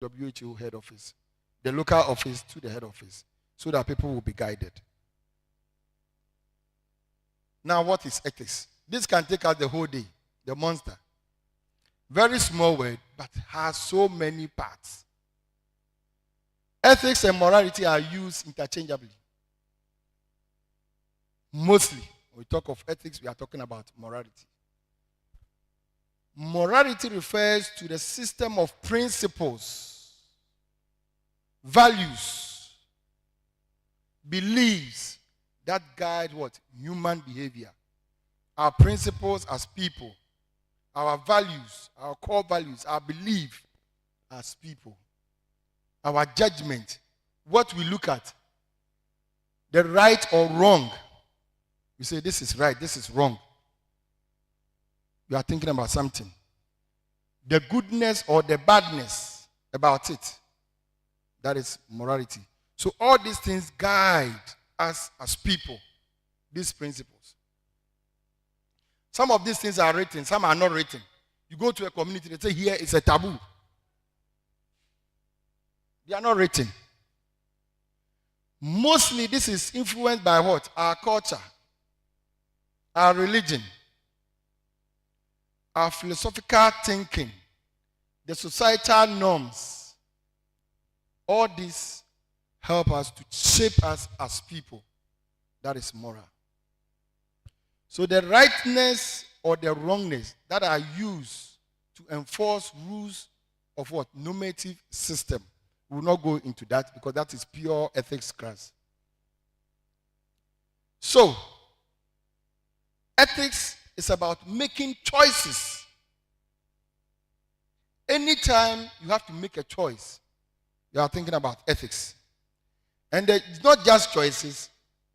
WHO head office, the local office to the head office, so that people will be guided. Now, what is ethics? This can take us the whole day, the monster. Very small word, but has so many parts. Ethics and morality are used interchangeably. Mostly, when we talk of ethics, we are talking about morality. Morality refers to the system of principles, values, beliefs that guide what? Human behavior. Our principles as people, our values, our core values, our belief as people, our judgment, what we look at, the right or wrong. We say this is right, this is wrong. You are thinking about something. The goodness or the badness about it. That is morality. So all these things guide us as people, these principles. Some of these things are written, some are not written. You go to a community, they say here it's a taboo. They are not written. Mostly this is influenced by what? Our culture, our religion, our philosophical thinking, the societal norms. All these help us to shape us as people. That is moral. So the rightness or the wrongness that are used to enforce rules of what? Normative system. We will not go into that because that is pure ethics class. So, ethics is about making choices. Anytime you have to make a choice, you are thinking about ethics. And it's not just choices.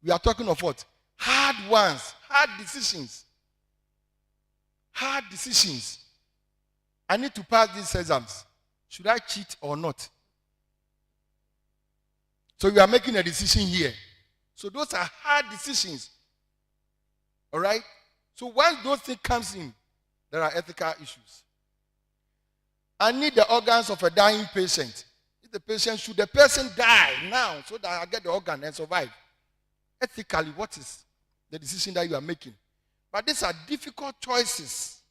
We are talking of what? Hard ones, hard decisions. Hard decisions. I need to pass these exams. Should I cheat or not? So you are making a decision here. So those are hard decisions. All right? So once those things comes in, there are ethical issues. I need the organs of a dying patient. Should the person die now so that I get the organ and survive? Ethically, what is the decision that you are making? But these are difficult choices.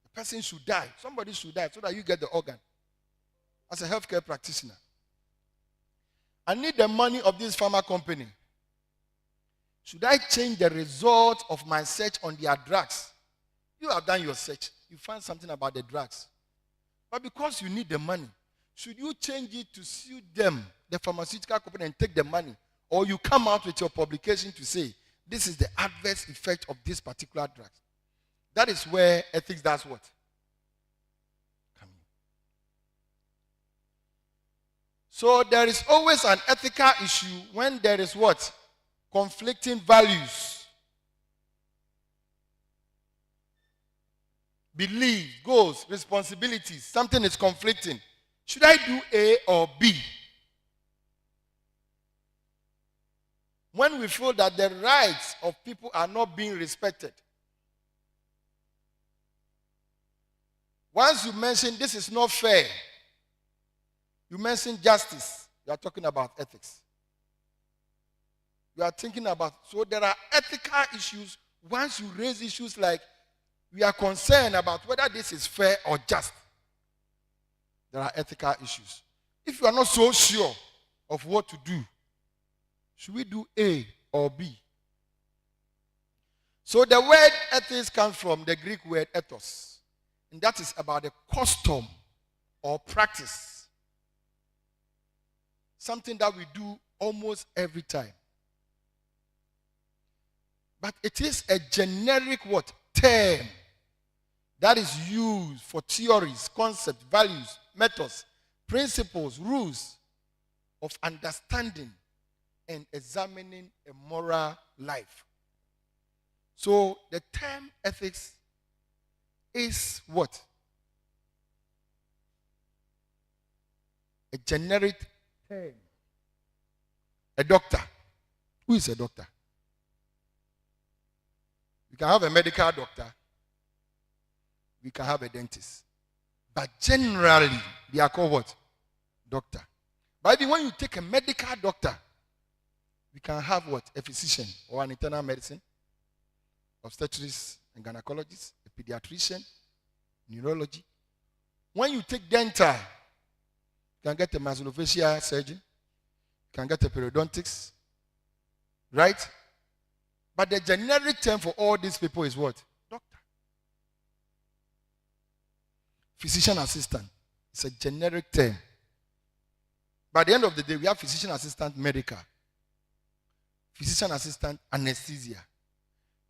The person should die. Somebody should die so that you get the organ. As a healthcare practitioner. I need the money of this pharma company. Should I change the result of my search on their drugs? You have done your search. You find something about the drugs. But because you need the money, should you change it to sue them, the pharmaceutical company, and take the money? Or you come out with your publication to say, this is the adverse effect of this particular drug. That is where ethics does what? Come in. So there is always an ethical issue when there is what? Conflicting values, beliefs, goals, responsibilities. Something is conflicting. Should I do A or B? When we feel that the rights of people are not being respected. Once you mention this is not fair, you mention justice, you are talking about ethics. You are thinking about, so there are ethical issues. Once you raise issues like, we are concerned about whether this is fair or just, there are ethical issues. If you are not so sure of what to do, should we do A or B? So the word ethics comes from the Greek word ethos. And that is about the custom or practice. Something that we do almost every time. But it is a generic what? Term that is used for theories, concepts, values, methods, principles, rules of understanding and examining a moral life. So the term ethics is what? A generic term. A doctor. Who is a doctor? We can have a medical doctor. We can have a dentist. But generally, they are called what? doctor. But even when you take a medical doctor, we can have what? A physician or an internal medicine, obstetrician and gynecologist, a pediatrician, neurology. When you take dental, you can get a maxillofacial surgeon, you can get a periodontics, right? But the generic term for all these people is what? Doctor. Physician assistant. It's a generic term. By the end of the day, we have physician assistant medical, physician assistant anesthesia,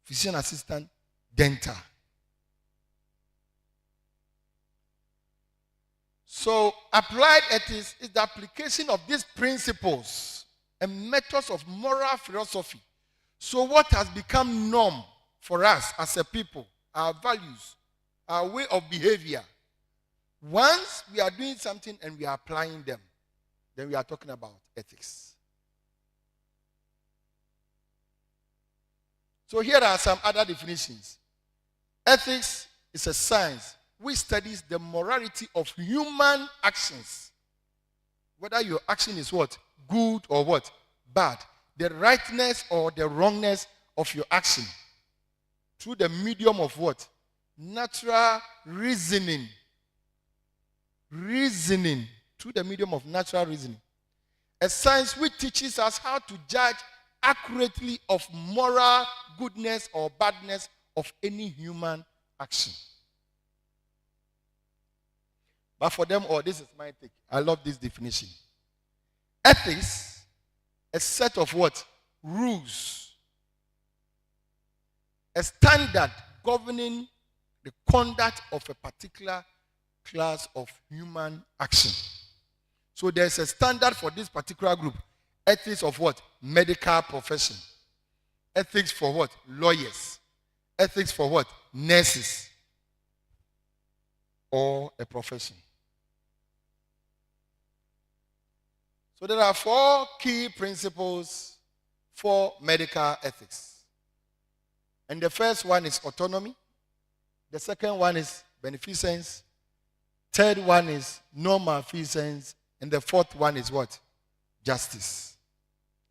physician assistant dental. So applied ethics is the application of these principles and methods of moral philosophy. So what has become norm for us as a people, our values, our way of behavior, once we are doing something and we are applying them, then we are talking about ethics. So here are some other definitions. Ethics is a science which studies the morality of human actions. Whether your action is what? Good or what? Bad. The rightness or the wrongness of your action. Through the medium of what? Natural reasoning. Reasoning. Through the medium of natural reasoning. A science which teaches us how to judge accurately of moral goodness or badness of any human action. But for them all, this is my take. I love this definition. Ethics, a set of what? Rules. A standard governing the conduct of a particular class of human action. So there's a standard for this particular group. Ethics of what? Medical profession. Ethics for what? Lawyers. Ethics for what? Nurses. Or a profession. So there are 4 key principles for medical ethics. And the first one is autonomy. The second one is beneficence. Third one is non-malfeasance. And the fourth one is what? Justice.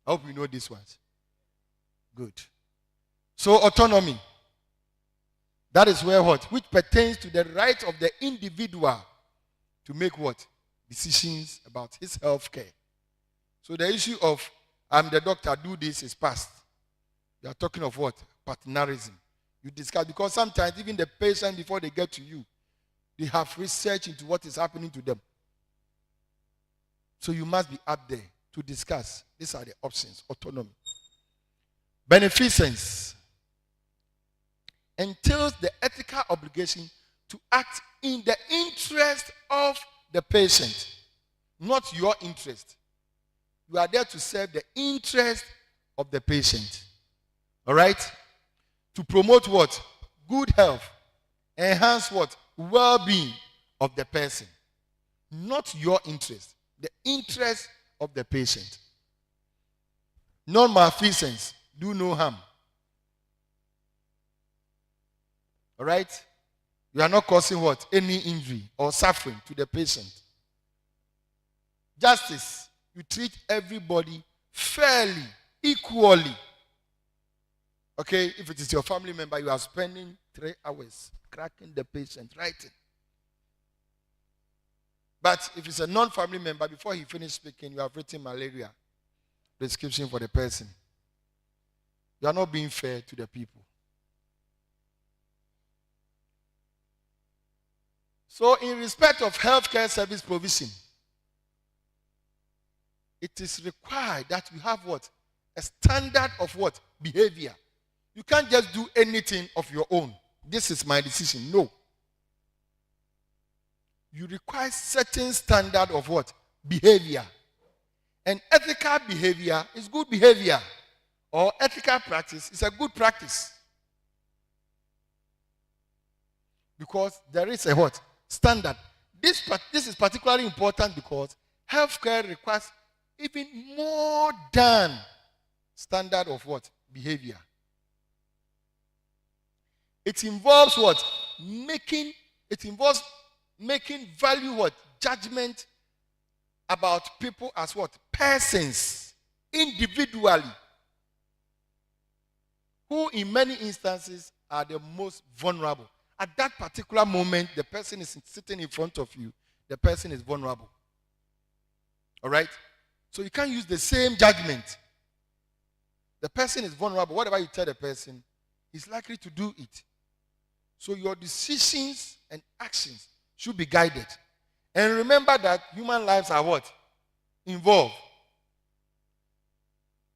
I hope you know these ones. Good. So autonomy. That is where what? Which pertains to the right of the individual to make what? Decisions about his health care. So the issue of I'm the doctor, do this is past. You are talking of what? Partnerism. You discuss, because sometimes even the patient, before they get to you, they have research into what is happening to them. So you must be up there to discuss. These are the options. Autonomy. Beneficence entails the ethical obligation to act in the interest of the patient, not your interest. You are there to serve the interest of the patient. All right? To promote what? Good health. Enhance what? Well-being of the person. Not your interest. The interest of the patient. Non-malfeasance. Do no harm. All right? You are not causing what? Any injury or suffering to the patient. Justice. You treat everybody fairly, equally. Okay? If it is your family member, you are spending 3 hours cracking the patient, writing. But if it's a non-family member, before he finishes speaking, you have written malaria prescription for the person. You are not being fair to the people. So in respect of healthcare service provision, it is required that we have what? A standard of what? Behavior. You can't just do anything of your own. This is my decision. No. You require certain standard of what? Behavior. And ethical behavior is good behavior. Or ethical practice is a good practice. Because there is a what? Standard. This is particularly important because healthcare requires even more than standard of what? Behavior. It involves what? Making value what? Judgment about people as what? Persons, individually, who in many instances are the most vulnerable. At that particular moment, the person is sitting in front of you, the person is vulnerable. All right? So you can't use the same judgment. The person is vulnerable. Whatever you tell the person, he's likely to do it. So your decisions and actions should be guided. And remember that human lives are what? Involved.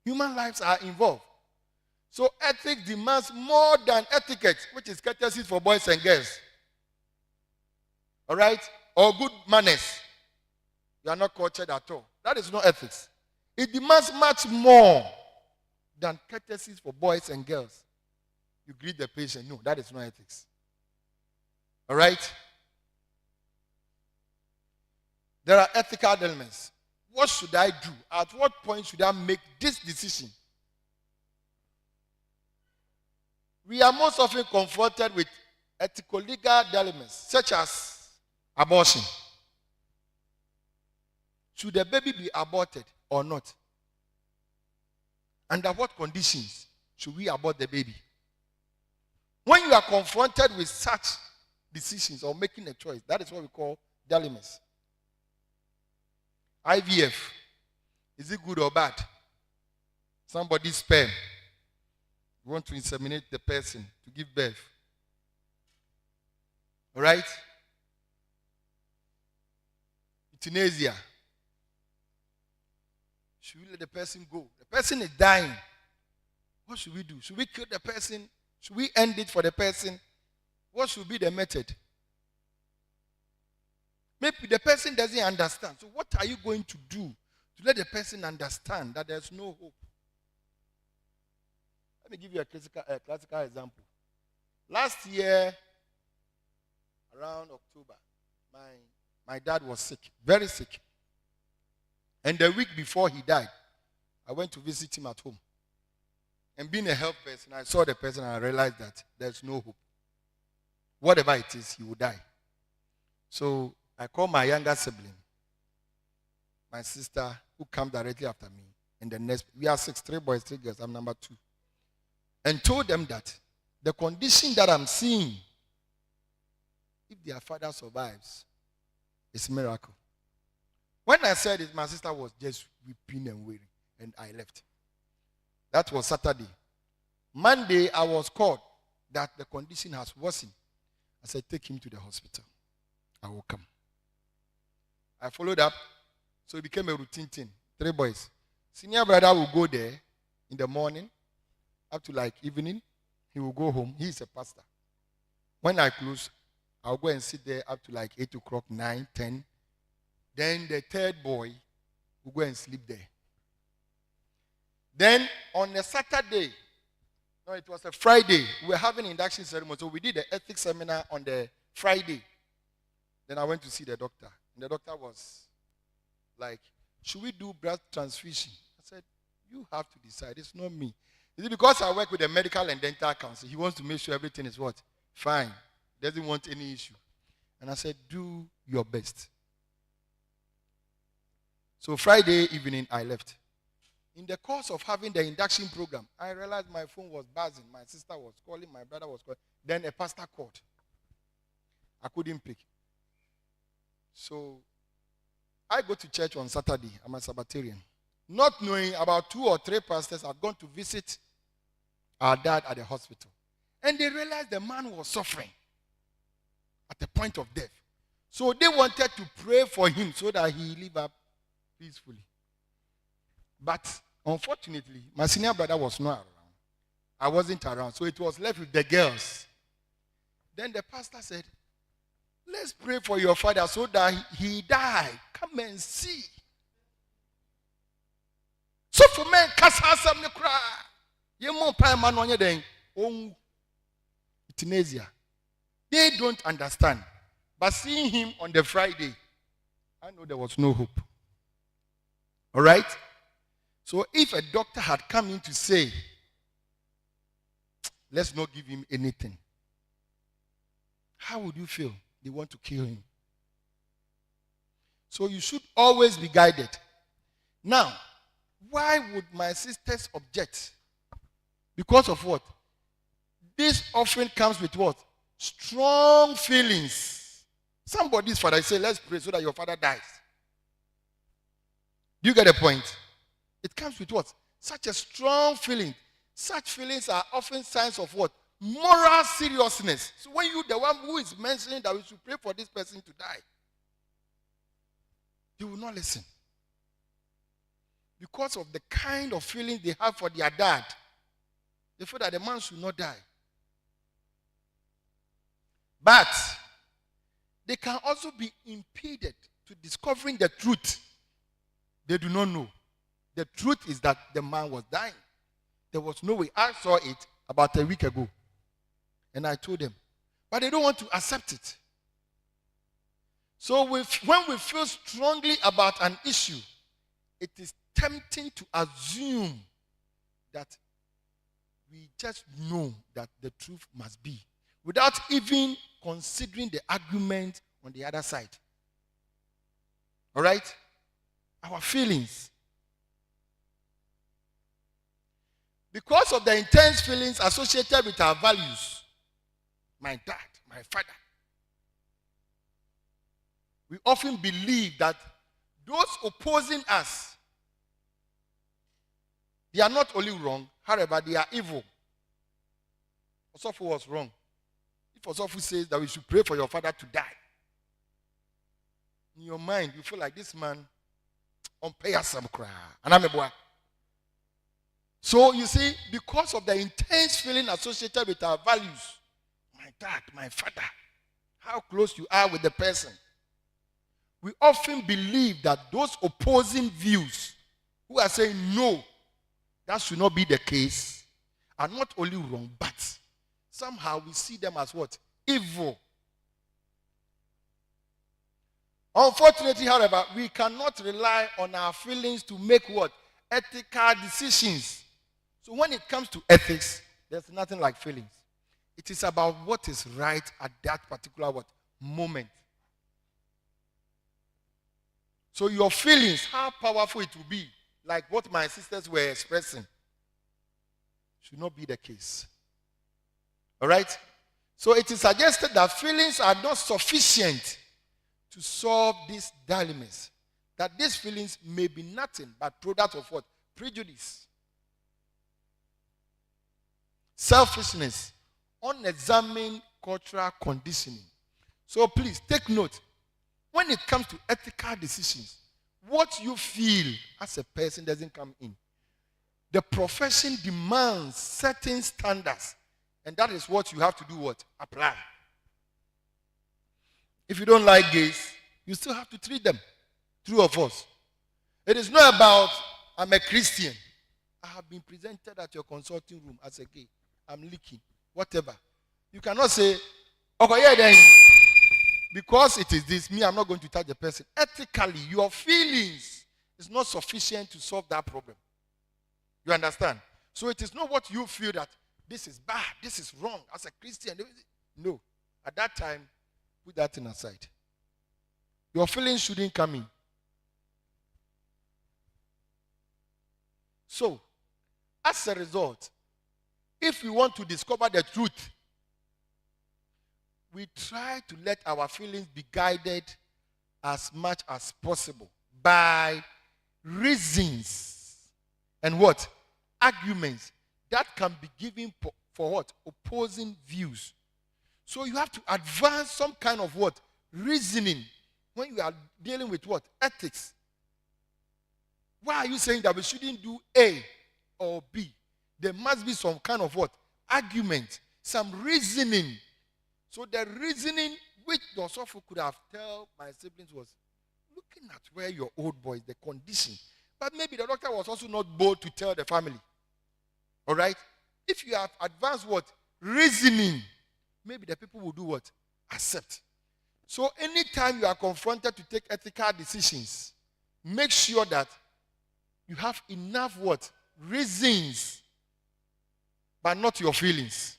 Human lives are involved. So ethics demands more than etiquette, which is courtesy for boys and girls. All right? Or good manners. You are not cultured at all. That is not ethics. It demands much more than courtesies for boys and girls. You greet the patient. No, that is not ethics. All right? There are ethical elements. What should I do? At what point should I make this decision? We are most often confronted with ethical-legal dilemmas, such as abortion. Should the baby be aborted or not? Under what conditions should we abort the baby? When you are confronted with such decisions or making a choice, that is what we call dilemmas. IVF, is it good or bad? Somebody's sperm. You want to inseminate the person to give birth. All right? Euthanasia. Should we let the person go? The person is dying. What should we do? Should we kill the person? Should we end it for the person? What should be the method? Maybe the person doesn't understand. So what are you going to do to let the person understand that there's no hope? Let me give you a classical example. Last year, around October, my dad was sick, very sick. And the week before he died, I went to visit him at home. And being a health person, I saw the person and I realized that there's no hope. Whatever it is, he will die. So I called my younger sibling, my sister, who comes directly after me. And the next, we are 6, 3 boys, 3 girls. I'm number 2. And told them that the condition that I'm seeing, if their father survives, is a miracle. When I said it, my sister was just weeping and wailing, and I left. That was Saturday. Monday, I was called that the condition has worsened. I said, take him to the hospital. I will come. I followed up, so it became a routine thing. 3 boys. Senior brother will go there in the morning, up to like evening. He will go home. He is a pastor. When I close, I'll go and sit there up to like 8 o'clock, 9, 10. Then the 3rd boy will go and sleep there. Then on a Saturday, no, it was a Friday, we were having an induction ceremony. So we did the ethics seminar on the Friday. Then I went to see the doctor. And the doctor was like, should we do blood transfusion? I said, you have to decide. It's not me. Is it because I work with the medical and dental council? He wants to make sure everything is what? Fine. Doesn't want any issue. And I said, do your best. So Friday evening, I left. In the course of having the induction program, I realized my phone was buzzing. My sister was calling, my brother was calling. Then a pastor called. I couldn't pick. So I go to church on Saturday. I'm a Sabbatarian. Not knowing about 2 or 3 pastors had gone to visit our dad at the hospital. And they realized the man was suffering at the point of death. So they wanted to pray for him so that he live up peacefully. But unfortunately, my senior brother was not around. I wasn't around. So it was left with the girls. Then the pastor said, let's pray for your father so that he died. Come and see. So for men, kasasam ne kra. Yemo pa man onye den. Euthanasia. They don't understand. But seeing him on the Friday, I know there was no hope. All right? So if a doctor had come in to say, let's not give him anything, how would you feel? They want to kill him. So you should always be guided. Now, why would my sisters object? Because of what? This often comes with what? Strong feelings. Somebody's father say, let's pray so that your father dies. Do you get the point? It comes with what? Such a strong feeling. Such feelings are often signs of what? Moral seriousness. So when you, the one who is mentioning that we should pray for this person to die, they will not listen. Because of the kind of feeling they have for their dad, they feel that the man should not die. But they can also be impeded to discovering the truth. They do not know. The truth is that the man was dying. There was no way. I saw it about a week ago. And I told them. But they don't want to accept it. So when we feel strongly about an issue, it is tempting to assume that we just know that the truth must be, without even considering the argument on the other side. All right? Our feelings. Because of the intense feelings associated with our values, my dad, my father, we often believe that those opposing us, they are not only wrong, however, they are evil. Osofu was wrong. If Osofu says that we should pray for your father to die, in your mind, you feel like this man on pay us some cry. So you see, because of the intense feeling associated with our values, my dad, my father, how close you are with the person, we often believe that those opposing views who are saying no, that should not be the case, are not only wrong, but somehow we see them as what? Evil. Unfortunately, however, we cannot rely on our feelings to make what? Ethical decisions. So when it comes to ethics, there's nothing like feelings. It is about what is right at that particular what? Moment. So your feelings, how powerful it will be, like what my sisters were expressing, should not be the case. All right? So it is suggested that feelings are not sufficient to solve these dilemmas. That these feelings may be nothing but product of what? Prejudice, selfishness, unexamined cultural conditioning. So please take note. When it comes to ethical decisions, what you feel as a person doesn't come in. The profession demands certain standards, and that is what you have to do what? Apply. If you don't like gays, you still have to treat them. True of us. It is not about, I'm a Christian. I have been presented at your consulting room as a gay. I'm leaking. Whatever. You cannot say, okay, yeah, then, because it is this, me, I'm not going to touch the person. Ethically, your feelings is not sufficient to solve that problem. You understand? So it is not what you feel that this is bad, this is wrong as a Christian. No. At that time, put that thing aside. Your feelings shouldn't come in. So, as a result, if we want to discover the truth, we try to let our feelings be guided as much as possible by reasons and what? Arguments that can be given for what? Opposing views. So you have to advance some kind of what? Reasoning when you are dealing with what? Ethics. Why are you saying that we shouldn't do A or B? There must be some kind of what? Argument, some reasoning. So the reasoning which the Osofu could have told my siblings was looking at where your old boy is, the condition. But maybe the doctor was also not bold to tell the family. All right? If you have advanced what? Reasoning, maybe the people will do what? Accept. So anytime you are confronted to take ethical decisions, make sure that you have enough what? Reasons, but not your feelings.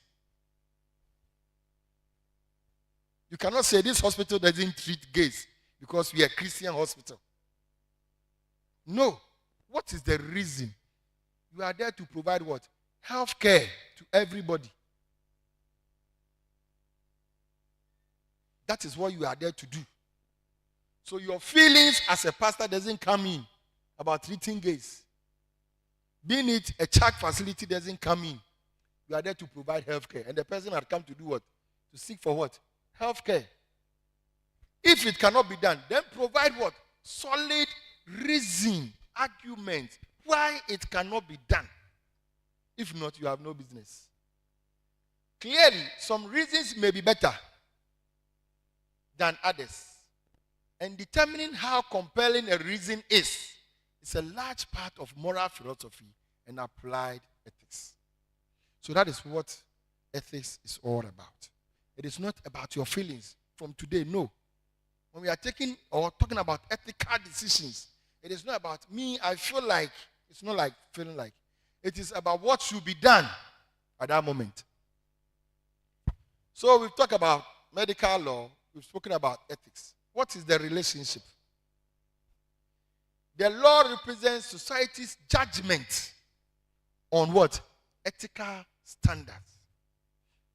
You cannot say this hospital doesn't treat gays. because we are a Christian hospital. No. What is the reason? You are there to provide what? Health care to everybody. That is what you are there to do. So your feelings as a pastor doesn't come in about treating gays. Being it a church facility doesn't come in. You are there to provide health care. And the person had come to do what? To seek for what? Health care. If it cannot be done, then provide what? Solid reason, argument, why it cannot be done. If not, you have no business. Clearly, some reasons may be better than others. And determining how compelling a reason is a large part of moral philosophy and applied ethics. So that is what ethics is all about. It is not about your feelings from today, no. When we are taking or talking about ethical decisions, it is not about me, I feel like. It's not like feeling like. It is about what should be done at that moment. So we've talked about medical law. We've spoken about ethics. What is the relationship? The law represents society's judgment on what? Ethical standards.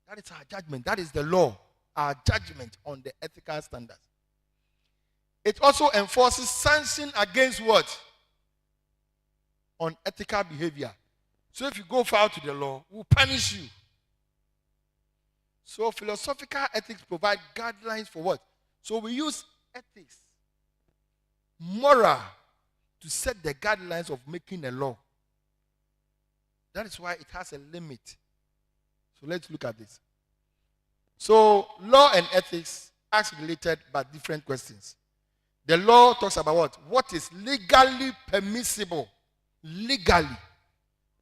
That is our judgment. That is the law. Our judgment on the ethical standards. It also enforces sanction against what? Unethical behavior. So if you go foul to the law, we'll punish you. So philosophical ethics provide guidelines for what? So we use ethics, moral, to set the guidelines of making a law. That is why it has a limit. So let's look at this. So law and ethics ask related but different questions. The law talks about what? What is legally permissible? Legally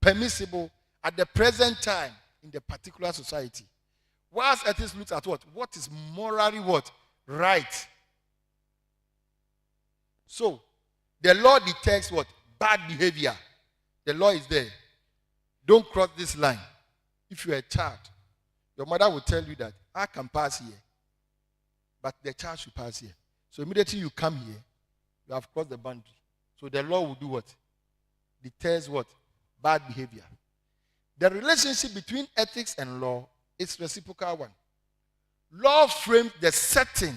permissible at the present time in the particular society. Whilst ethics looks at what? What is morally what? Right. So, the law detects what? Bad behavior. The law is there. Don't cross this line. If you're a child, your mother will tell you that I can pass here, but the child should pass here. So immediately you come here, you have crossed the boundary. So the law will do what? Detects what? Bad behavior. The relationship between ethics and law is reciprocal one. Law frames the setting,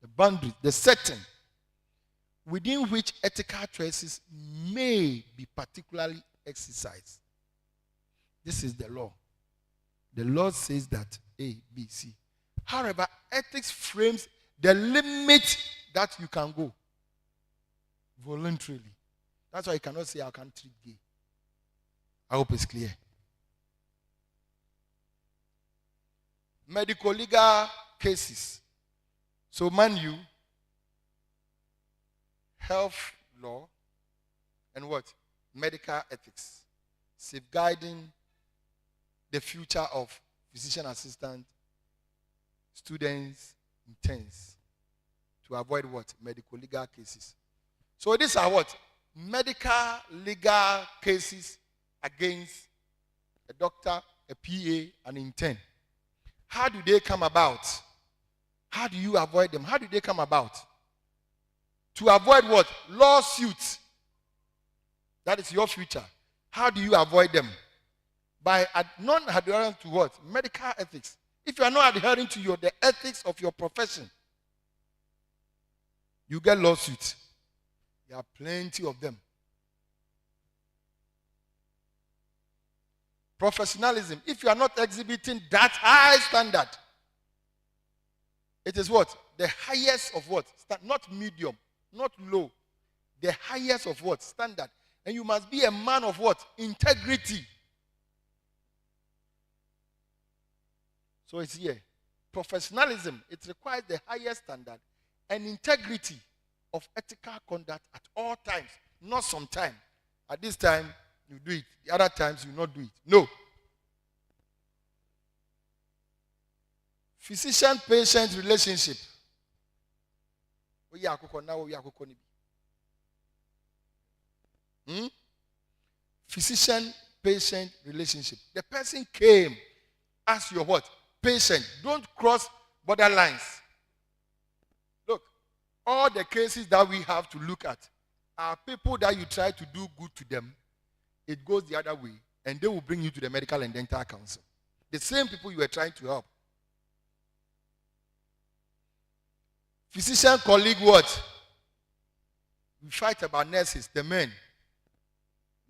the boundary, the setting within which ethical choices may be particularly exercised. This is the law. The law says that A, B, C. However, ethics frames the limit that you can go voluntarily. That's why you cannot say I can't treat gay. I hope it's clear. Medical legal cases. So, mind you, health law and what? Medical ethics. Safeguarding the future of physician assistant, students, interns, to avoid what? Medical legal cases. So these are what? Medical legal cases against a doctor, a PA, an intern. How do they come about? How do you avoid them? How do they come about? To avoid what? Lawsuits. That is your future. How do you avoid them? By non-adherence to what? Medical ethics. If you are not adhering to the ethics of your profession, you get lawsuits. There are plenty of them. Professionalism. If you are not exhibiting that high standard, it is what? The highest of what? Not medium, not low. The highest of what? Standard. And you must be a man of what? Integrity. So it's here. Professionalism, it requires the highest standard and integrity of ethical conduct at all times, not sometime. At this time, you do it. The other times, you not do it. No. Physician-patient relationship. Physician-patient relationship. The person came as your what? Patient. Don't cross borderlines. Look, all the cases that we have to look at are people that you try to do good to them. It goes the other way, and they will bring you to the Medical and Dental Council. The same people you were trying to help. Physician colleague what? We fight about nurses, the men.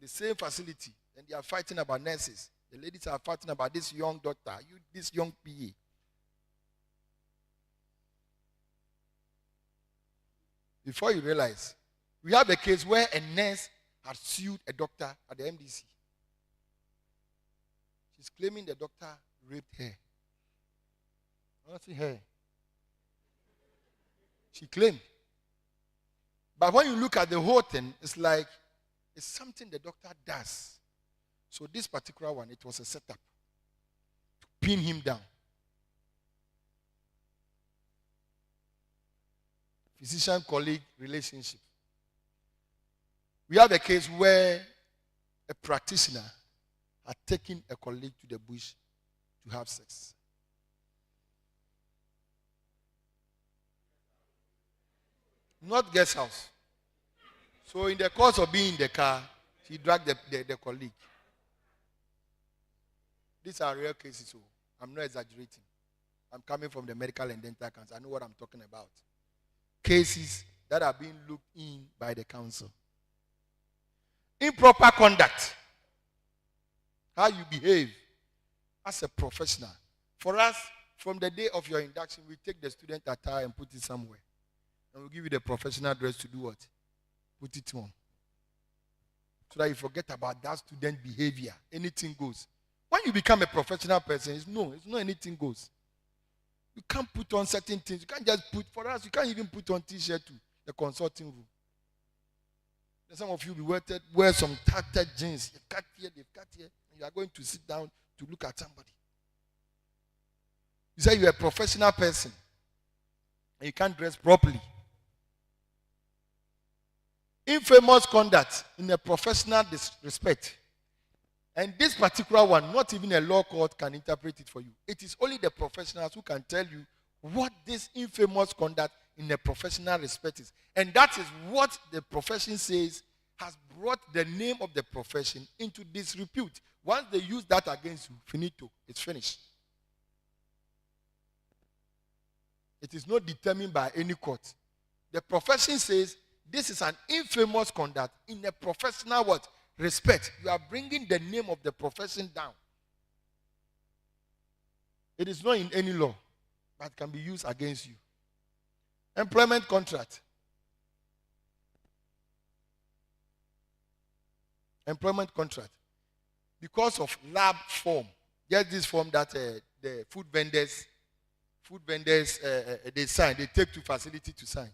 The same facility, and they are fighting about nurses. The ladies are fighting about this young doctor, this young PA. Before you realize, we have a case where a nurse had sued a doctor at the MDC. She's claiming the doctor raped her. I don't see her. She claimed. But when you look at the whole thing, it's like it's something the doctor does. So this particular one, it was a setup to pin him down. Physician-colleague relationship. We have a case where a practitioner had taken a colleague to the bush to have sex. Not guest house. So in the course of being in the car, she dragged the colleague. These are real cases, so I'm not exaggerating. I'm coming from the Medical and Dental Council. I know what I'm talking about. Cases that are being looked in by the council. Improper conduct. How you behave as a professional. For us, from the day of your induction, we take the student attire and put it somewhere. And we'll give you the professional dress to do what? Put it on. So that you forget about that student behavior. Anything goes. When you become a professional person, it's not anything goes. You can't put on certain things. You can't just put, for us, you can't even put on t-shirt to the consulting room. Then some of you will wear some tattered jeans. You cut here, they've cut here. And you are going to sit down to look at somebody. You say you're a professional person. And you can't dress properly. Infamous conduct in a professional disrespect. And this particular one, not even a law court can interpret it for you. It is only the professionals who can tell you what this infamous conduct in a professional respect is. And that is what the profession says has brought the name of the profession into disrepute. Once they use that against you, finito, it's finished. It is not determined by any court. The profession says this is an infamous conduct in a professional what? Respect. You are bringing the name of the profession down. It is not in any law, but can be used against you. Employment contract. Employment contract. Because of lab form, just this form that the food vendors they sign, they take to facility to sign.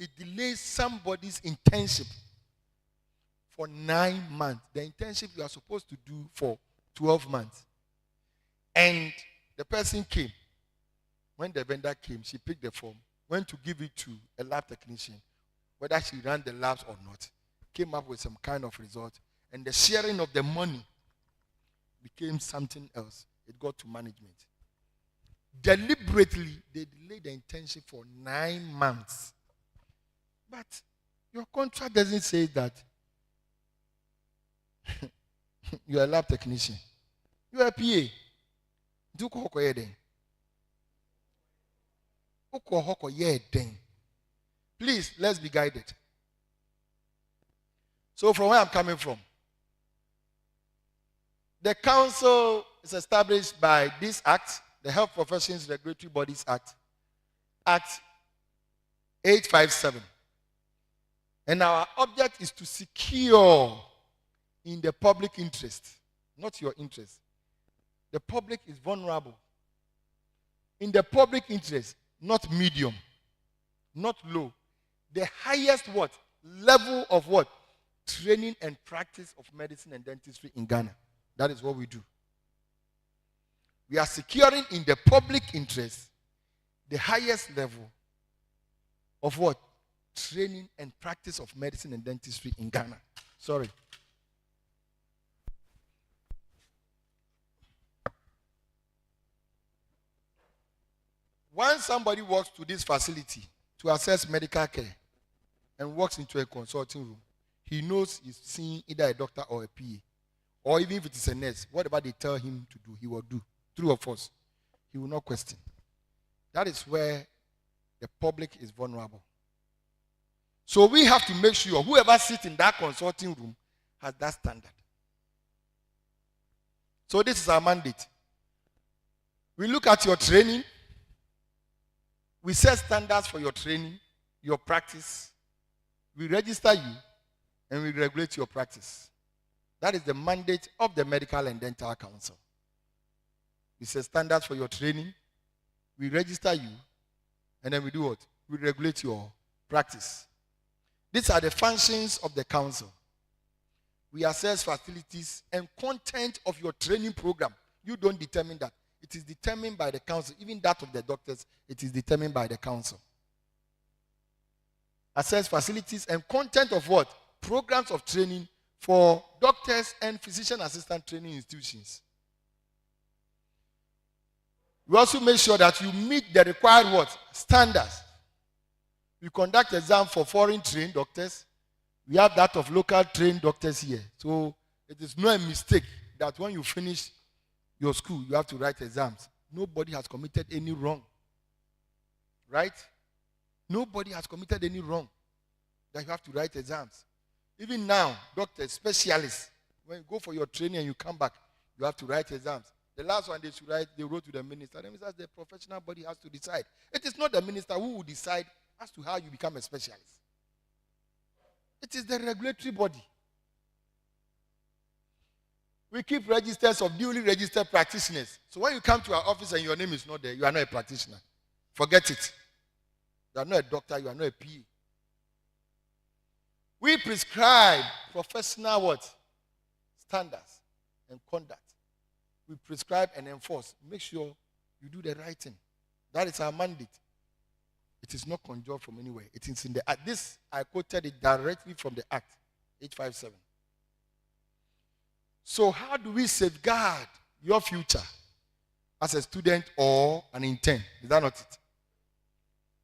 It delays somebody's internship for 9 months. The internship you are supposed to do for 12 months. And the person came. When the vendor came, she picked the form, went to give it to a lab technician, whether she ran the labs or not, came up with some kind of result, and the sharing of the money became something else. It got to management. Deliberately, they delayed the internship for 9 months. But your contract doesn't say that you're a lab technician. You're a PA. Do please, let's be guided. So from where I'm coming from, the council is established by this act, the Health Professions Regulatory Bodies Act, Act 857. And our object is to secure in the public interest, not your interest. The public is vulnerable. In the public interest, not medium, not low. The highest what? Level of what? Training and practice of medicine and dentistry in Ghana. That is what we do. We are securing in the public interest the highest level of what? Training and practice of medicine and dentistry in Ghana. Sorry. Once somebody walks to this facility to access medical care and walks into a consulting room, he knows he's seeing either a doctor or a PA. Or even if it is a nurse, whatever they tell him to do, he will do. True or false? He will not question. That is where the public is vulnerable. So we have to make sure whoever sits in that consulting room has that standard. So this is our mandate. We look at your training. We set standards for your training, your practice. We register you, and we regulate your practice. That is the mandate of the Medical and Dental Council. We set standards for your training. We register you, and then we do what? We regulate your practice. These are the functions of the council. We assess facilities and content of your training program. You don't determine that. It is determined by the council. Even that of the doctors, it is determined by the council. Assess facilities and content of what? Programs of training for doctors and physician assistant training institutions. We also make sure that you meet the required what? Standards. We conduct exams for foreign trained doctors. We have that of local trained doctors here. So it is not a mistake that when you finish your school, you have to write exams. Nobody has committed any wrong. Right? Nobody has committed any wrong that you have to write exams. Even now, doctors, specialists, when you go for your training and you come back, you have to write exams. The last one they wrote to the minister. The minister says the professional body has to decide. It is not the minister who will decide as to how you become a specialist. It is the regulatory body. We keep registers of duly registered practitioners. So when you come to our office and your name is not there, you are not a practitioner. Forget it. You are not a doctor, you are not a PA. We prescribe professional what? Standards and conduct. We prescribe and enforce. Make sure you do the right thing. That is our mandate. It is not conjured from anywhere. It is in the Act. This, I quoted it directly from the Act, 857. So how do we safeguard your future as a student or an intern? Is that not it?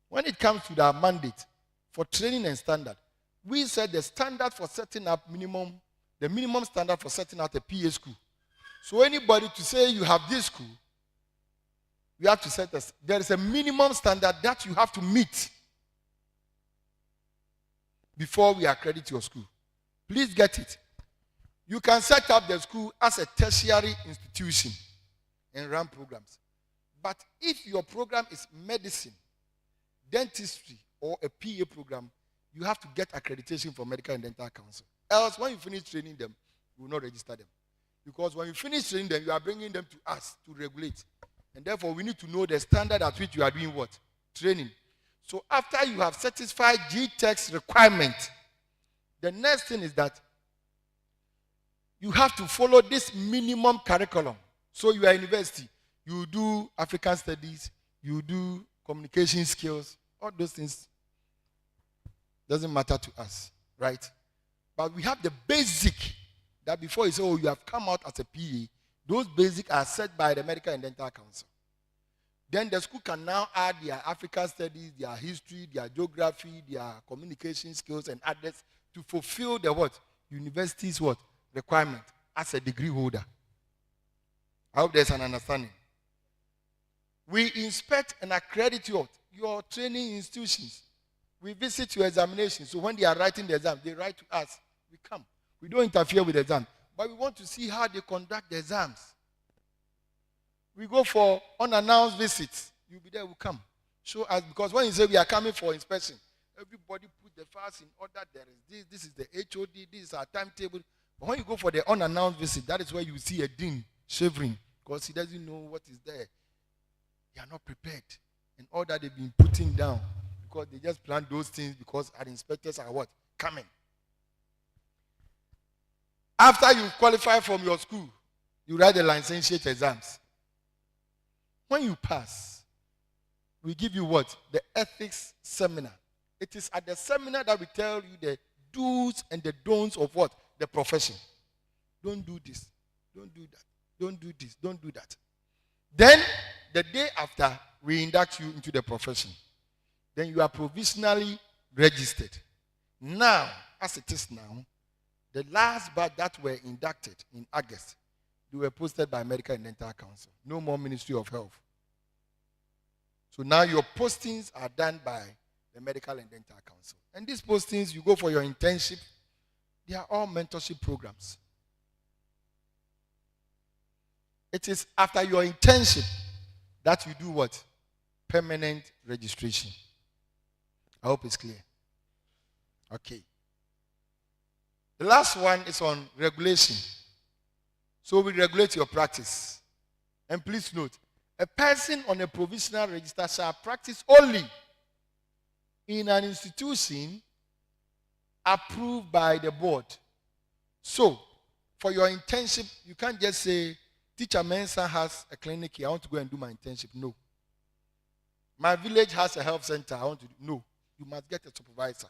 When it comes to the mandate for training and standard, we said the standard for setting up the minimum standard for setting up a PA school. So anybody to say you have this school, you have to set there is a minimum standard that you have to meet before we accredit your school. Please get it. You can set up the school as a tertiary institution and run programs. But if your program is medicine, dentistry, or a PA program, you have to get accreditation from Medical and Dental Council. Else, when you finish training them, you will not register them. Because when you finish training them, you are bringing them to us to regulate. And therefore, we need to know the standard at which you are doing what? Training. So after you have satisfied GTEC's requirement, the next thing is that you have to follow this minimum curriculum. So you are in university, you do African studies, you do communication skills, all those things doesn't matter to us, right? But we have the basic that before you say, oh, you have come out as a PA, those basic are set by the Medical and Dental Council. Then the school can now add their African studies, their history, their geography, their communication skills and others to fulfill the what? University's what? Requirement as a degree holder. I hope there's an understanding. We inspect and accredit your training institutions. We visit your examinations. So when they are writing the exam, they write to us. We come. We don't interfere with the exam. But we want to see how they conduct the exams. We go for unannounced visits. You'll be there, we'll come. Show us, because when you say we are coming for inspection, everybody put the files in order. There is this is the HOD, this is our timetable. But when you go for the unannounced visit, that is where you see a dean shivering because he doesn't know what is there. They are not prepared. And all that they've been putting down because they just plan those things because our inspectors are what? Coming. After you qualify from your school, you write the licentiate exams. When you pass, we give you what? The ethics seminar. It is at the seminar that we tell you the do's and the don'ts of what? The profession. Don't do this. Don't do that. Don't do this. Don't do that. Then, the day after, we induct you into the profession. then you are provisionally registered. Now, as it is now, the last batch that were inducted in August, they were posted by Medical and Dental Council. No more Ministry of Health. So now your postings are done by the Medical and Dental Council. And these postings, you go for your internship. They are all mentorship programs. It is after your internship that you do what? Permanent registration. I hope it's clear. Okay. The last one is on regulation. So we regulate your practice. And please note, a person on a provisional register shall practice only in an institution approved by the board. So, for your internship, you can't just say, Teacher Mensah has a clinic here, I want to go and do my internship. No. My village has a health center, I want to do. No. You must get a supervisor.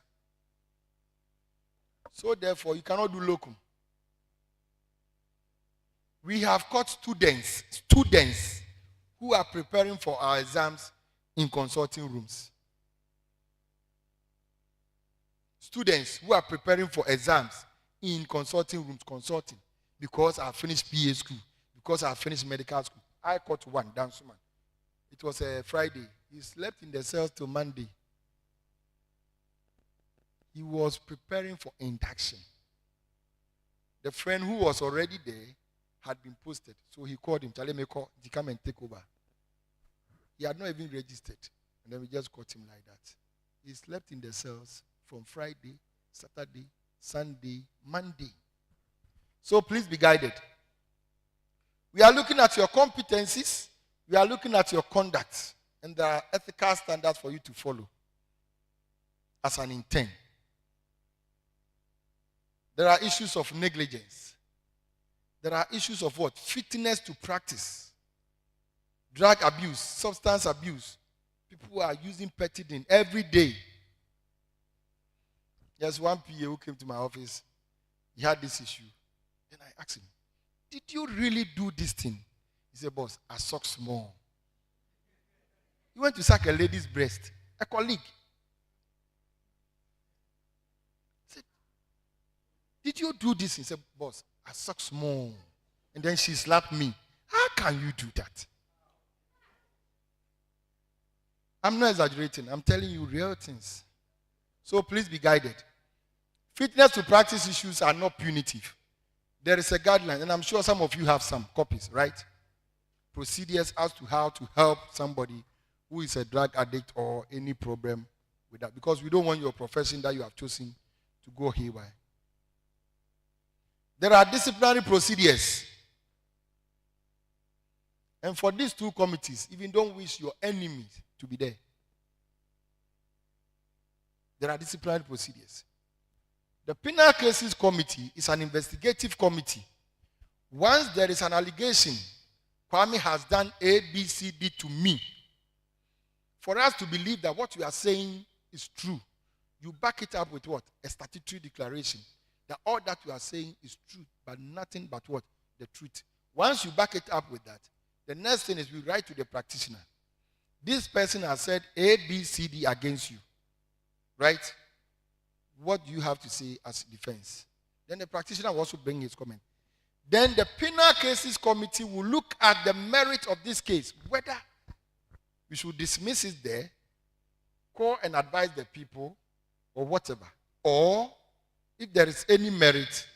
So therefore, you cannot do locum. We have got students who are preparing for our exams in consulting rooms. Students who are preparing for exams in consulting rooms, consulting, because I finished PA school, because I finished medical school. I caught one, dance man. It was a Friday. He slept in the cells till Monday. He was preparing for induction. The friend who was already there had been posted. So he called him, Charlie, he come and take over. He had not even registered. And then we just caught him like that. He slept in the cells from Friday, Saturday, Sunday, Monday. So please be guided. We are looking at your competencies. We are looking at your conduct. And there are ethical standards for you to follow as an intern. There are issues of negligence. There are issues of what? Fitness to practice. Drug abuse, substance abuse. People are using Petidine every day. There's one PA who came to my office. He had this issue. Then I asked him, did you really do this thing? He said, boss, I suck small. He went to suck a lady's breast, a colleague. I said, did you do this? He said, boss, I suck small. And then she slapped me. How can you do that? I'm not exaggerating. I'm telling you real things. So please be guided. Fitness to practice issues are not punitive. There is a guideline, and I'm sure some of you have some copies, right? Procedures as to how to help somebody who is a drug addict or any problem with that. Because we don't want your profession that you have chosen to go haywire. There are disciplinary procedures. And for these two committees, even don't wish your enemies to be there. There are disciplinary procedures. The Penal Cases Committee is an investigative committee. Once there is an allegation, Kwame has done A, B, C, D to me, for us to believe that what you are saying is true, you back it up with what? A statutory declaration. That all that you are saying is true, but nothing but what? The truth. Once you back it up with that, the next thing is we write to the practitioner. This person has said A, B, C, D against you. Right? What do you have to say as defense? Then the practitioner will also bring his comment. Then the Penal Cases Committee will look at the merit of this case, whether we should dismiss it there, call and advise the people, or whatever. Or, if there is any merit,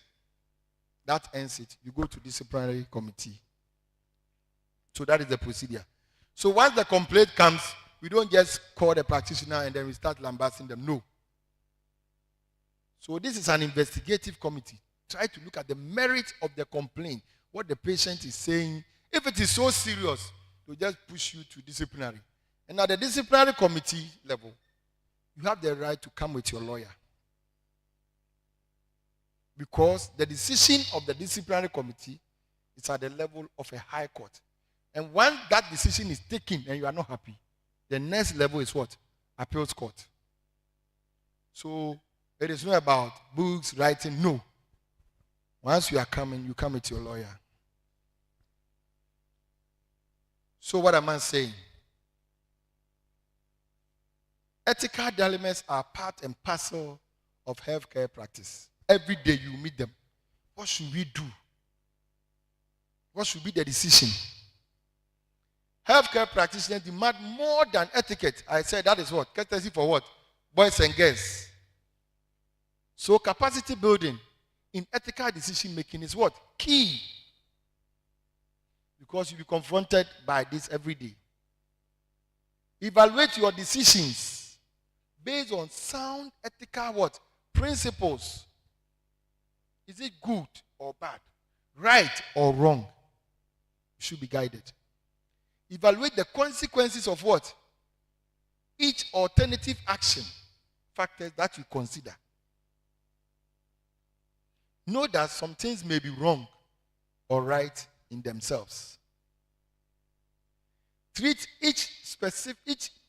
that ends it. You go to disciplinary committee. So that is the procedure. So once the complaint comes, we don't just call the practitioner and then we start lambasting them. No. So this is an investigative committee. Try to look at the merit of the complaint, what the patient is saying. If it is so serious, they'll just push you to disciplinary. And at the disciplinary committee level, you have the right to come with your lawyer. Because the decision of the disciplinary committee is at the level of a high court. And once that decision is taken and you are not happy, the next level is what? Appeals court. So it is not about books, writing. No. Once you are coming, you come with your lawyer. So what am I saying? Ethical dilemmas are part and parcel of healthcare practice. Every day you meet them. What should we do? What should be the decision? Healthcare practitioners demand more than etiquette. I said that is what? Courtesy for what? Boys and girls. So capacity building in ethical decision making is what? Key. Because you'll be confronted by this every day. Evaluate your decisions based on sound ethical what? Principles. Is it good or bad? Right or wrong? You should be guided. Evaluate the consequences of what? Each alternative action. Factors that you consider. Know that some things may be wrong or right in themselves. Treat each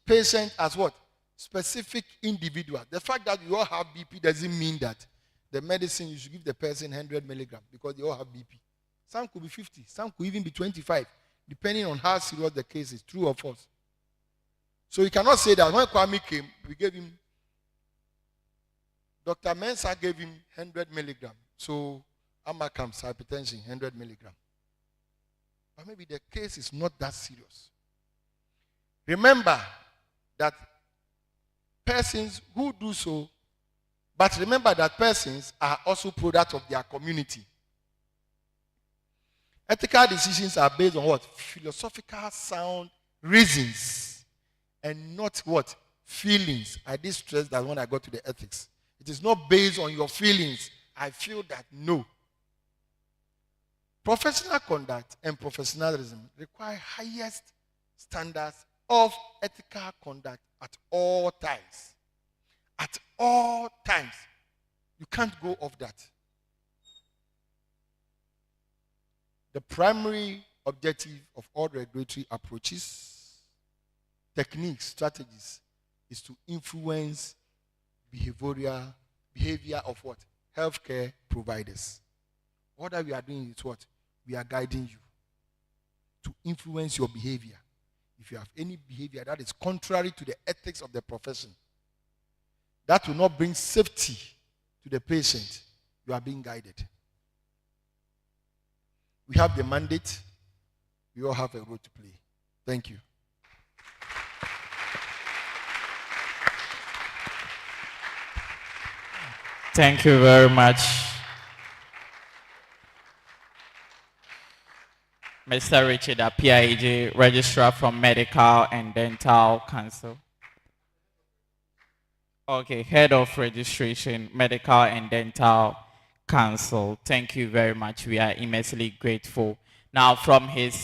patient as what? Specific individual. The fact that you all have BP doesn't mean that the medicine you should give the person 100 milligrams because they all have BP. Some could be 50, some could even be 25, depending on how serious the case is, true or false. So you cannot say that when Kwame came, we gave him, Dr. Mensah gave him 100 milligrams. So Amakam's hypertension, 100 milligrams. But maybe the case is not that serious. Remember that persons who do so, but remember that persons are also products of their community. Ethical decisions are based on what? Philosophical sound reasons and not what? Feelings. I did stress that when I got to the ethics. It is not based on your feelings. I feel that no. Professional conduct and professionalism require highest standards of ethical conduct at all times. At all times. You can't go off that. The primary objective of all regulatory approaches, techniques, strategies is to influence behavior of what? Healthcare providers. All that we are doing is what? We are guiding you to influence your behavior. If you have any behavior that is contrary to the ethics of the profession, that will not bring safety to the patient, you are being guided. We have the mandate. We all have a role to play. Thank you. Thank you very much, Mr. Richard Apiaiji, Registrar from Medical and Dental Council. Okay, Head of Registration, Medical and Dental Council. Thank you very much. We are immensely grateful. Now, from his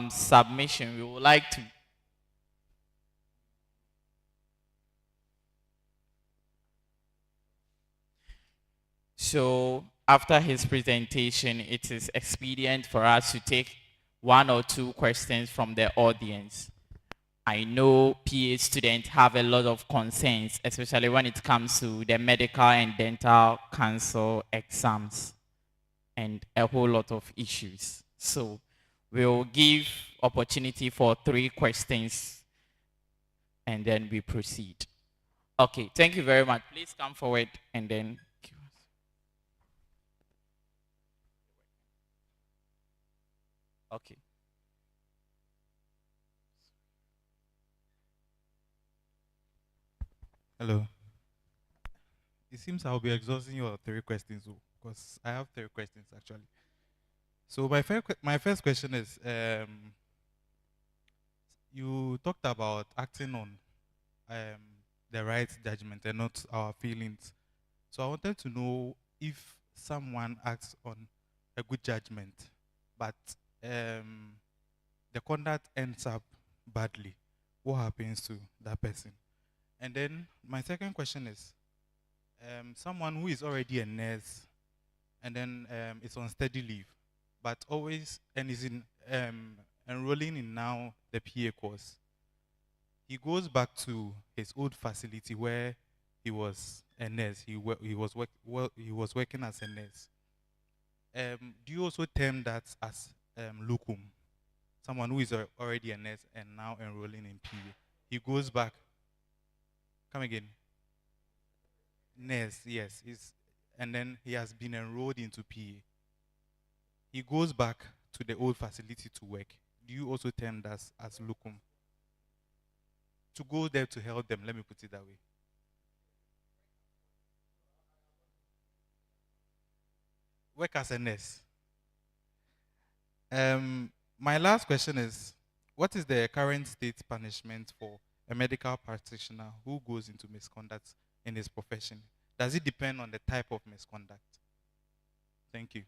submission, we would like to So after his presentation, it is expedient for us to take one or two questions from the audience. I know PA students have a lot of concerns, especially when it comes to the Medical and Dental Council exams and a whole lot of issues. So we'll give opportunity for 3 questions and then we proceed. Okay, thank you very much. Please come forward and then okay. Hello. It seems I'll be exhausting your 3 questions because I have 3 questions actually. So my first question is, you talked about acting on the right judgment and not our feelings. So I wanted to know if someone acts on a good judgment, but the conduct ends up badly, what happens to that person? And then my second question is, someone who is already a nurse and then is on steady leave, but always and is in enrolling in now the PA course. He goes back to his old facility where he was a nurse. He was working as a nurse. Do you also term that as locum? Someone who is already a nurse and now enrolling in PA. He goes back. Come again. Nurse, yes. And then he has been enrolled into PA. He goes back to the old facility to work. Do you also term that as locum? To go there to help them, let me put it that way. Work as a nurse. My last question is, what is the current state punishment for a medical practitioner who goes into misconduct in his profession? Does it depend on the type of misconduct? Thank you.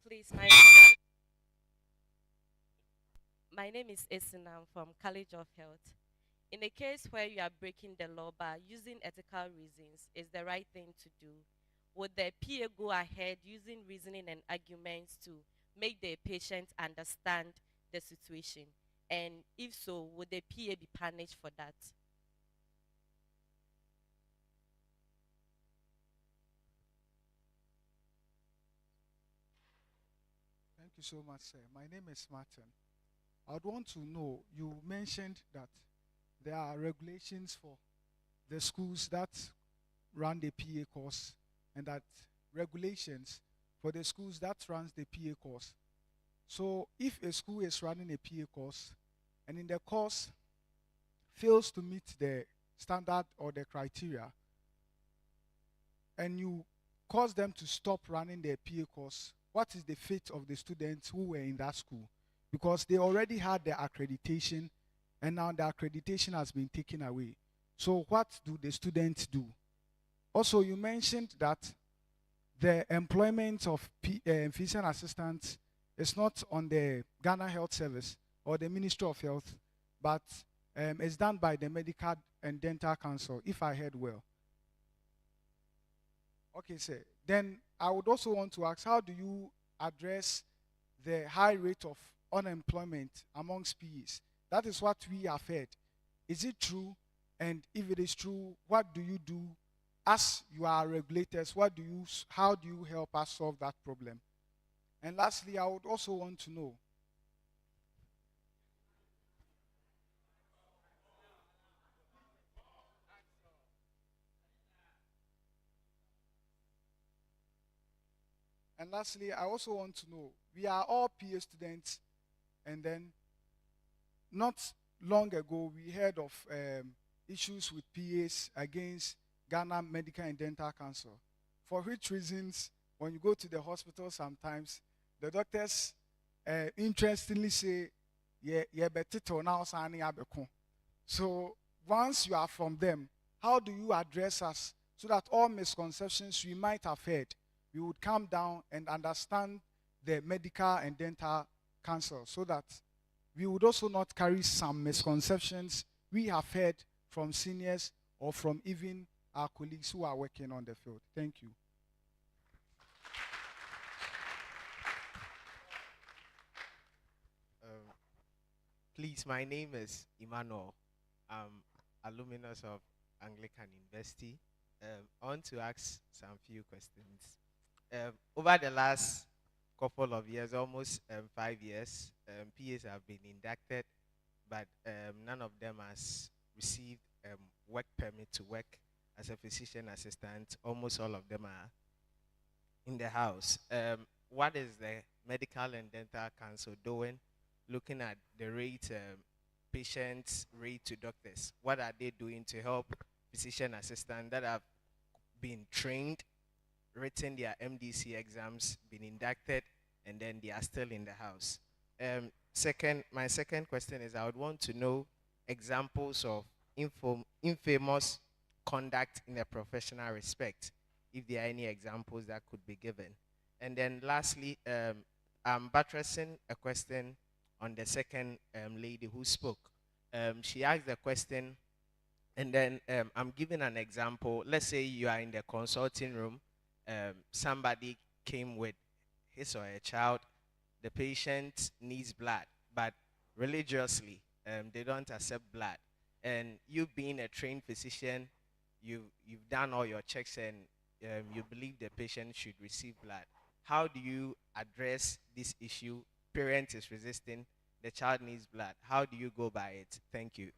Please, my name is Esin. I'm from College of Health. In a case where you are breaking the law by using ethical reasons is the right thing to do, would the PA go ahead using reasoning and arguments to make the patient understand the situation? And if so, would the PA be punished for that? Thank you so much, sir. My name is Martin. I would want to know, you mentioned that there are regulations for the schools that run the PA course and that regulations for the schools that runs the PA course. So if a school is running a PA course and in the course fails to meet the standard or the criteria and you cause them to stop running their PA course, what is the fate of the students who were in that school? Because they already had the accreditation and now the accreditation has been taken away. So what do the students do? Also, you mentioned that the employment of physician assistants is not on the Ghana Health Service or the Ministry of Health, but is done by the Medical and Dental Council, if I heard well. Okay, sir. Then I would also want to ask, how do you address the high rate of unemployment amongst PEs? That is what we have heard. Is it true? And if it is true, what do you do as you are regulators? How do you help us solve that problem? And lastly, I would also want to know, we are all PA students, and then not long ago we heard of issues with PAs against Ghana Medical and Dental Council. For which reasons, when you go to the hospital sometimes, the doctors interestingly say, yeah, better now, so once you are from them, how do you address us so that all misconceptions we might have heard, we would come down and understand the medical and dental council so that we would also not carry some misconceptions we have heard from seniors or from even our colleagues who are working on the field. Thank you. Please, my name is Emmanuel. I'm alumnus of Anglican University. I want to ask some few questions. Over the last couple of years, almost 5 years, PAs have been inducted, but none of them has received work permit to work as a physician assistant. Almost all of them are in the house. What is the Medical and Dental Council doing, looking at the rate, patients' rate to doctors? What are they doing to help physician assistants that have been trained, written their MDC exams, been inducted, and then they are still in the house? My second question is, I would want to know examples of infamous conduct in a professional respect, if there are any examples that could be given. And then lastly, I'm buttressing a question on the second lady who spoke. She asked the question, and then I'm giving an example. Let's say you are in the consulting room. Somebody came with his or her child. The patient needs blood, but religiously, they don't accept blood. And you being a trained physician, you've done all your checks and you believe the patient should receive blood. How do you address this issue? Parent is resisting, the child needs blood. How do you go by it? Thank you.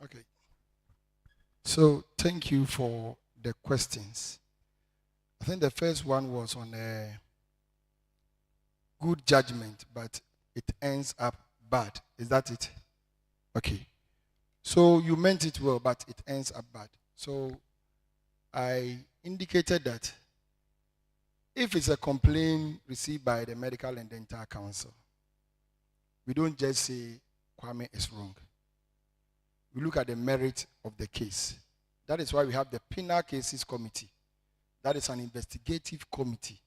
Okay. So thank you for the questions. I think the first one was on good judgment, but it ends up bad. Is that it? Okay. So you meant it well, but it ends up bad. So I indicated that if it's a complaint received by the Medical and Dental Council, we don't just say Kwame is wrong. We look at the merit of the case. That is why we have the Penal Cases Committee. That is an investigative committee.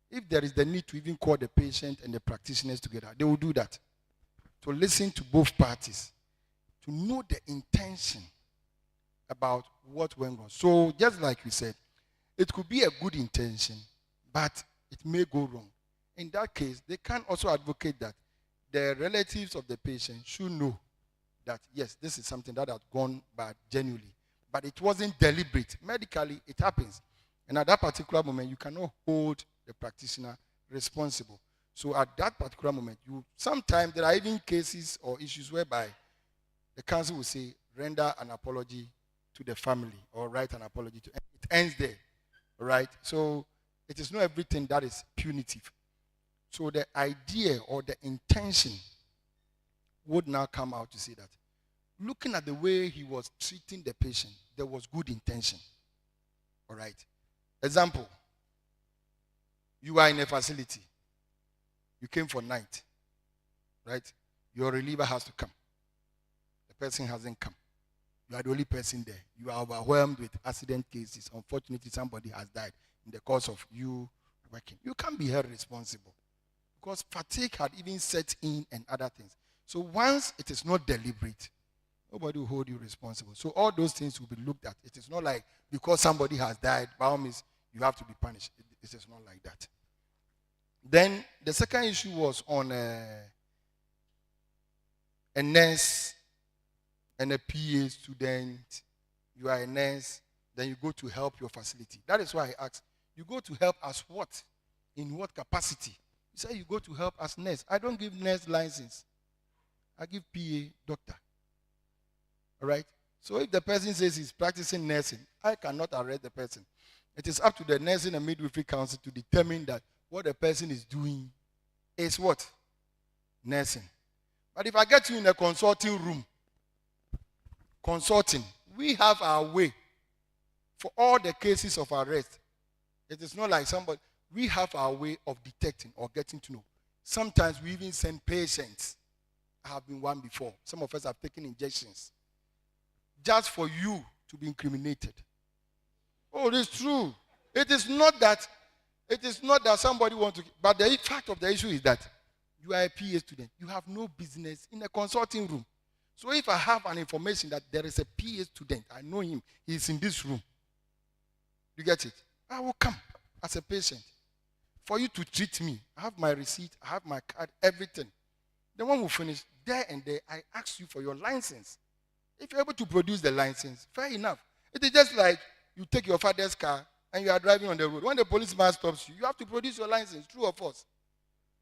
If there is the need to even call the patient and the practitioners together, they will do that. To listen to both parties, to know the intention about what went wrong. So just like you said, it could be a good intention, but it may go wrong. In that case, they can also advocate that the relatives of the patient should know that, yes, this is something that has gone bad genuinely, but it wasn't deliberate. Medically, it happens. And at that particular moment, you cannot hold the practitioner responsible. So at that particular moment, sometimes there are even cases or issues whereby the council will say, render an apology to the family or write an apology to. It ends there, right? So it is not everything that is punitive. So the idea or the intention would now come out to say that looking at the way he was treating the patient, there was good intention. All right. Example, you are in a facility. You came for night, right? Your reliever has to come. The person hasn't come. You are the only person there. You are overwhelmed with accident cases. Unfortunately, somebody has died in the course of you working. You can't be held responsible because fatigue had even set in and other things. So once it is not deliberate, nobody will hold you responsible. So all those things will be looked at. It is not like because somebody has died, by all means, you have to be punished. It is not like that. Then the second issue was on a nurse and a PA student. You are a nurse, then you go to help your facility. That is why I asked, you go to help as what? In what capacity? You say you go to help as nurse. I don't give nurse license. I give PA doctor. All right? So if the person says he's practicing nursing, I cannot arrest the person. It is up to the Nursing and Midwifery Council to determine that what the person is doing is what? Nursing. But if I get you in a consulting room, consulting, we have our way for all the cases of arrest. It is not like somebody, we have our way of detecting or getting to know. Sometimes we even send patients. I have been one before. Some of us have taken injections just for you to be incriminated. Oh, it is true. It is not that somebody wants to, but the fact of the issue is that you are a PA student. You have no business in a consulting room. So if I have an information that there is a PA student, I know him, he is in this room. You get it? I will come as a patient for you to treat me. I have my receipt, I have my card, everything. The one who finish there and there, I ask you for your license. If you're able to produce the license, fair enough. It is just like you take your father's car and you are driving on the road. When the policeman stops you, you have to produce your license, true or false.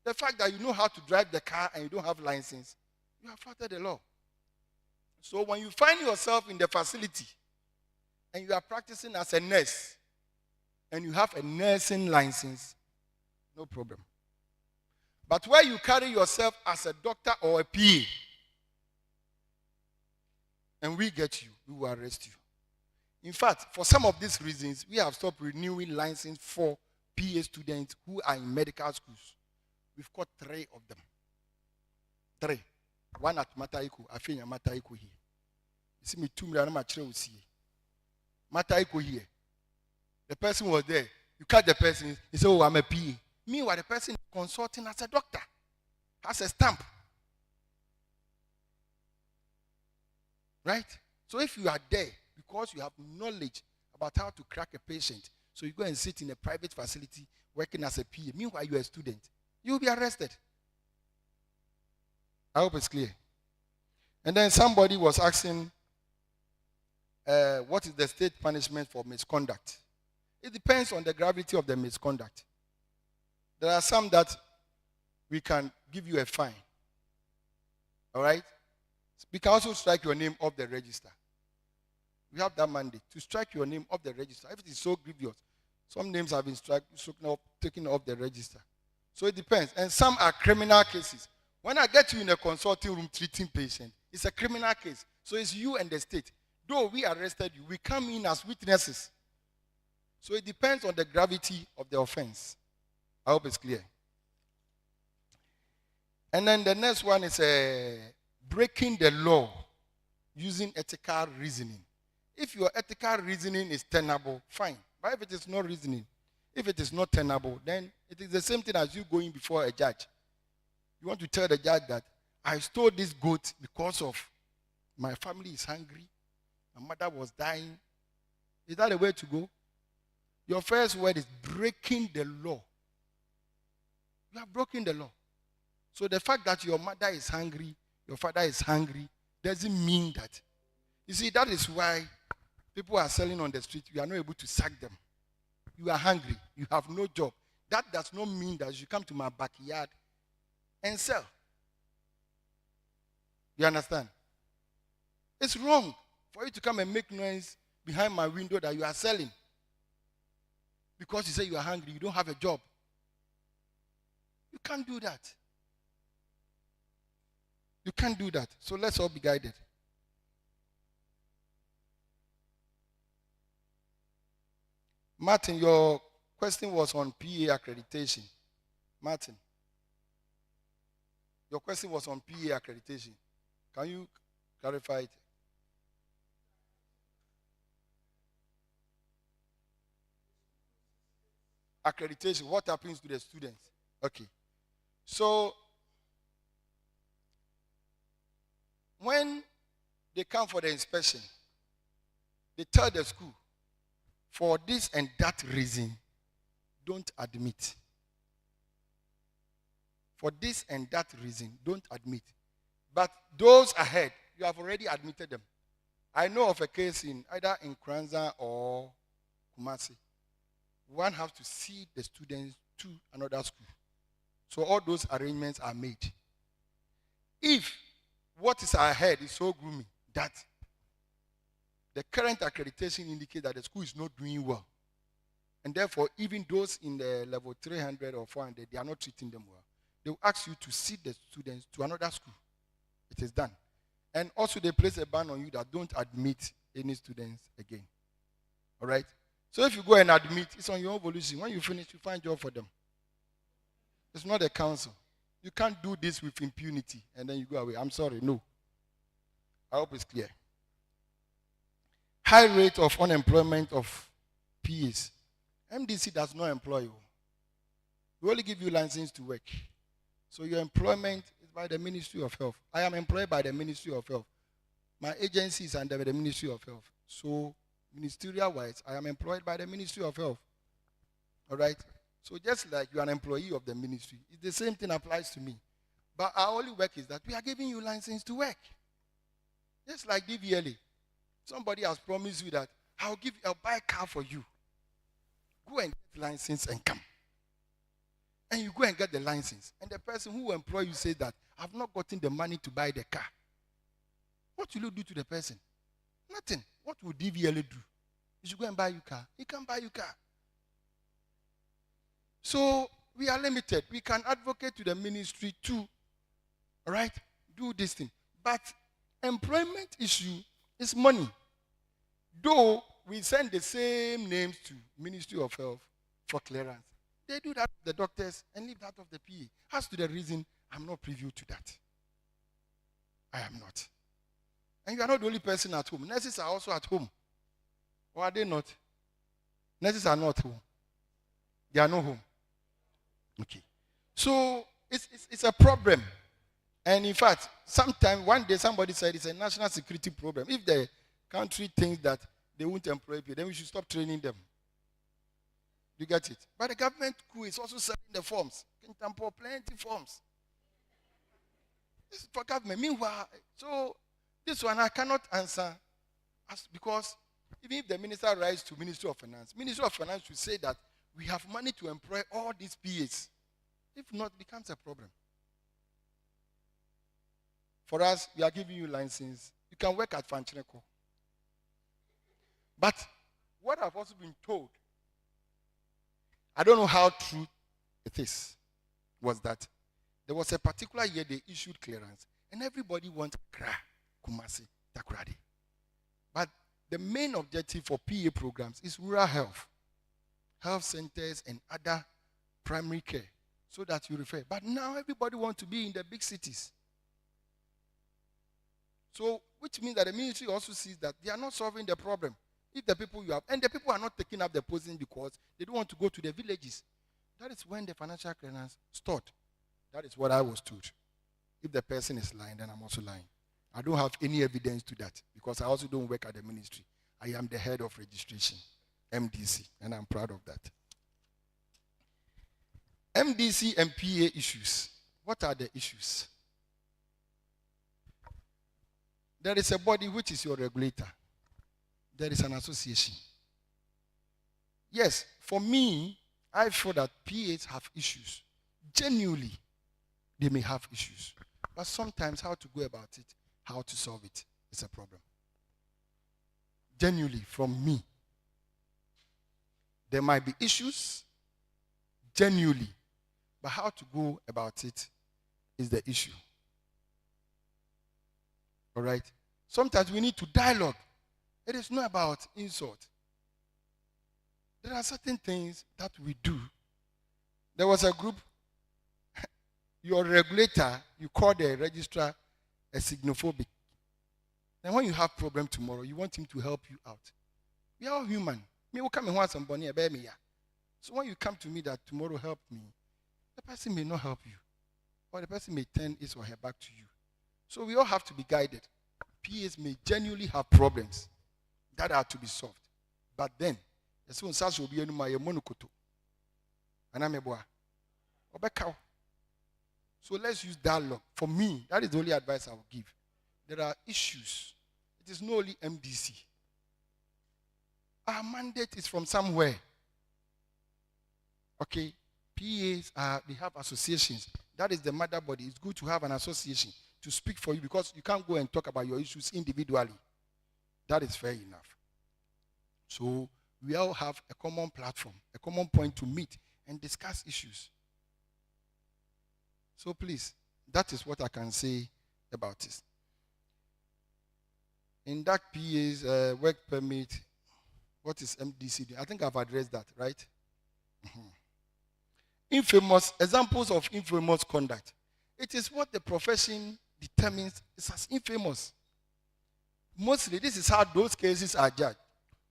The fact that you know how to drive the car and you don't have license, you have flouted the law. So when you find yourself in the facility and you are practicing as a nurse and you have a nursing license, no problem. But where you carry yourself as a doctor or a PA and we get you, we will arrest you. In fact, for some of these reasons, we have stopped renewing license for PA students who are in medical schools. We've got 3 of them. 3. one at Mataiko, I think Mataiko here. You see me 2 million see. Mataiko here. The person was there. You catch the person, he said, oh, I'm a PA. Meanwhile, the person is consulting as a doctor, has a stamp. Right? So if you are there because you have knowledge about how to crack a patient, so you go and sit in a private facility working as a PA, meanwhile you're a student, you will be arrested. I hope it's clear. And then somebody was asking, what is the state punishment for misconduct? It depends on the gravity of the misconduct. There are some that we can give you a fine. All right? We can also strike your name off the register. We have that mandate to strike your name off the register. If it is so grievous, some names have been taken off the register. So it depends. And some are criminal cases. When I get you in a consulting room treating patient, it's a criminal case. So it's you and the state. Though we arrested you, we come in as witnesses. So it depends on the gravity of the offense. I hope it's clear. And then the next one is breaking the law using ethical reasoning. If your ethical reasoning is tenable, fine. But if it is not reasoning, if it is not tenable, then it is the same thing as you going before a judge. You want to tell the judge that I stole this goat because of my family is hungry, my mother was dying. Is that the way to go? Your first word is breaking the law. You are breaking the law. So the fact that your mother is hungry, your father is hungry, doesn't mean that. You see, that is why people are selling on the street. You are not able to sack them. You are hungry. You have no job. That does not mean that you come to my backyard and sell. You understand? It's wrong for you to come and make noise behind my window that you are selling. Because you say you are hungry, you don't have a job. You can't do that. You can't do that. So let's all be guided. Martin, your question was on PA accreditation. Martin, your question was on PA accreditation. Can you clarify it? Accreditation, what happens to the students? Okay. So, when they come for the inspection, they tell the school, for this and that reason, don't admit. For this and that reason, don't admit. But those ahead, you have already admitted them. I know of a case in either in Kranza or Kumasi. One has to see the students to another school. So all those arrangements are made. If what is ahead is so gloomy that the current accreditation indicates that the school is not doing well, and therefore even those in the level 300 or 400, they are not treating them well, they will ask you to see the students to another school. It is done. And also they place a ban on you that don't admit any students again. All right? So if you go and admit, it's on your own volition. When you finish, you find a job for them. It's not a council. You can't do this with impunity and then you go away. I'm sorry, no. I hope it's clear. High rate of unemployment of PAs. MDC does not employ you. We only give you license to work. So your employment is by the Ministry of Health. I am employed by the Ministry of Health. My agency is under the Ministry of Health. So ministerial-wise, I am employed by the Ministry of Health. All right? So just like you are an employee of the ministry, it's the same thing applies to me. But our only work is that we are giving you license to work. Just like DVLA. Somebody has promised you that I'll buy a car for you. Go and get the license and come. And you go and get the license. And the person who will employ you says that I've not gotten the money to buy the car. What will you do to the person? Nothing. What will DVLA do? You should go and buy your car. He can't buy your car. So we are limited. We can advocate to the ministry to, all right, do this thing. But employment issue is money. Though we send the same names to Ministry of Health for clearance. They do that with the doctors and leave that of the PA. As to the reason, I'm not privy to that. I am not. And you are not the only person at home. Nurses are also at home. Or are they not? Nurses are not home. They are not home. Okay. So it's a problem. And in fact, sometime one day somebody said it's a national security problem. If the country thinks that they won't employ people, then we should stop training them. You get it? But the government coup is also selling the forms. Can tamper plenty forms. This is for government. Meanwhile, so this one I cannot answer because even if the minister writes to Ministry of Finance should say that we have money to employ all these PAs. If not, it becomes a problem. For us, we are giving you license. You can work at Fanchineko. But what I've also been told, I don't know how true it is, was that there was a particular year they issued clearance, and everybody wants Accra, Kumasi, Takoradi. But the main objective for PA programs is rural health centers, and other primary care, so that you refer. But now everybody wants to be in the big cities. So, which means that the ministry also sees that they are not solving the problem. If the people you have, and the people are not taking up the position because they don't want to go to the villages. That is when the financial clearance stopped. That is what I was told. If the person is lying, then I'm also lying. I don't have any evidence to that because I also don't work at the ministry. I am the head of registration, MDC, and I'm proud of that. MDC and PA issues. What are the issues? There is a body which is your regulator. There is an association. Yes, for me, I feel that PAs have issues. Genuinely, they may have issues. But sometimes how to go about it, how to solve it, is a problem. Genuinely, from me, there might be issues, genuinely, but how to go about it is the issue. All right? Sometimes we need to dialogue. It is not about insult. There are certain things that we do. There was a group, your regulator, you call the registrar a signophobic. And when you have problem tomorrow, you want him to help you out. We are all human. Me will come and want somebody about me. So when you come to me that tomorrow help me, the person may not help you. Or the person may turn his or her back to you. So we all have to be guided. PAs may genuinely have problems that are to be solved. But then, as soon as will be a monokoto. And I'm a boy. So let's use dialogue. For me, that is the only advice I will give. There are issues. It is not only MDC. Our mandate is from somewhere. Okay? PAs they have associations. That is the mother body. It's good to have an association to speak for you because you can't go and talk about your issues individually. That is fair enough. So we all have a common platform, a common point to meet and discuss issues. So please, that is what I can say about this. In that PA's work permit, what is MDC? I think I've addressed that, right? Infamous, examples of infamous conduct. It is what the profession determines is as infamous. Mostly, this is how those cases are judged.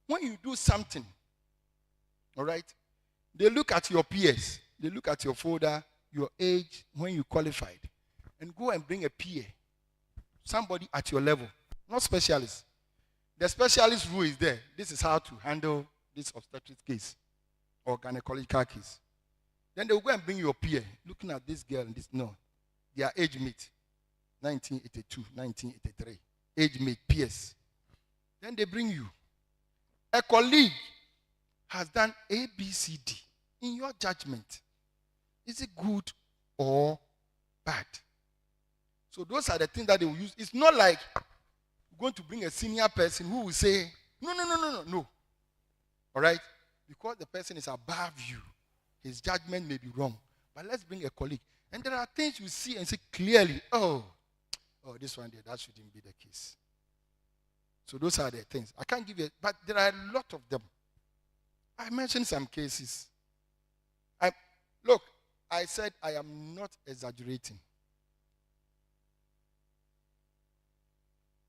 When you do something, all right, they look at your peers, they look at your folder, your age, when you qualified, and go and bring a peer, somebody at your level, not specialist. The specialist rule is there. This is how to handle this obstetric case or gynecological case. Then they will go and bring your peer, looking at this girl and this, no, their age mate, 1982, 1983, age mate, peers. Then they bring you. A colleague has done A, B, C, D. In your judgment, is it good or bad? So those are the things that they will use. It's not like going to bring a senior person who will say, no. All right? Because the person is above you. His judgment may be wrong. But let's bring a colleague. And there are things you see and say clearly, oh, this one there, that shouldn't be the case. So those are the things. I can't give you, but there are a lot of them. I mentioned some cases. Look, I said I am not exaggerating.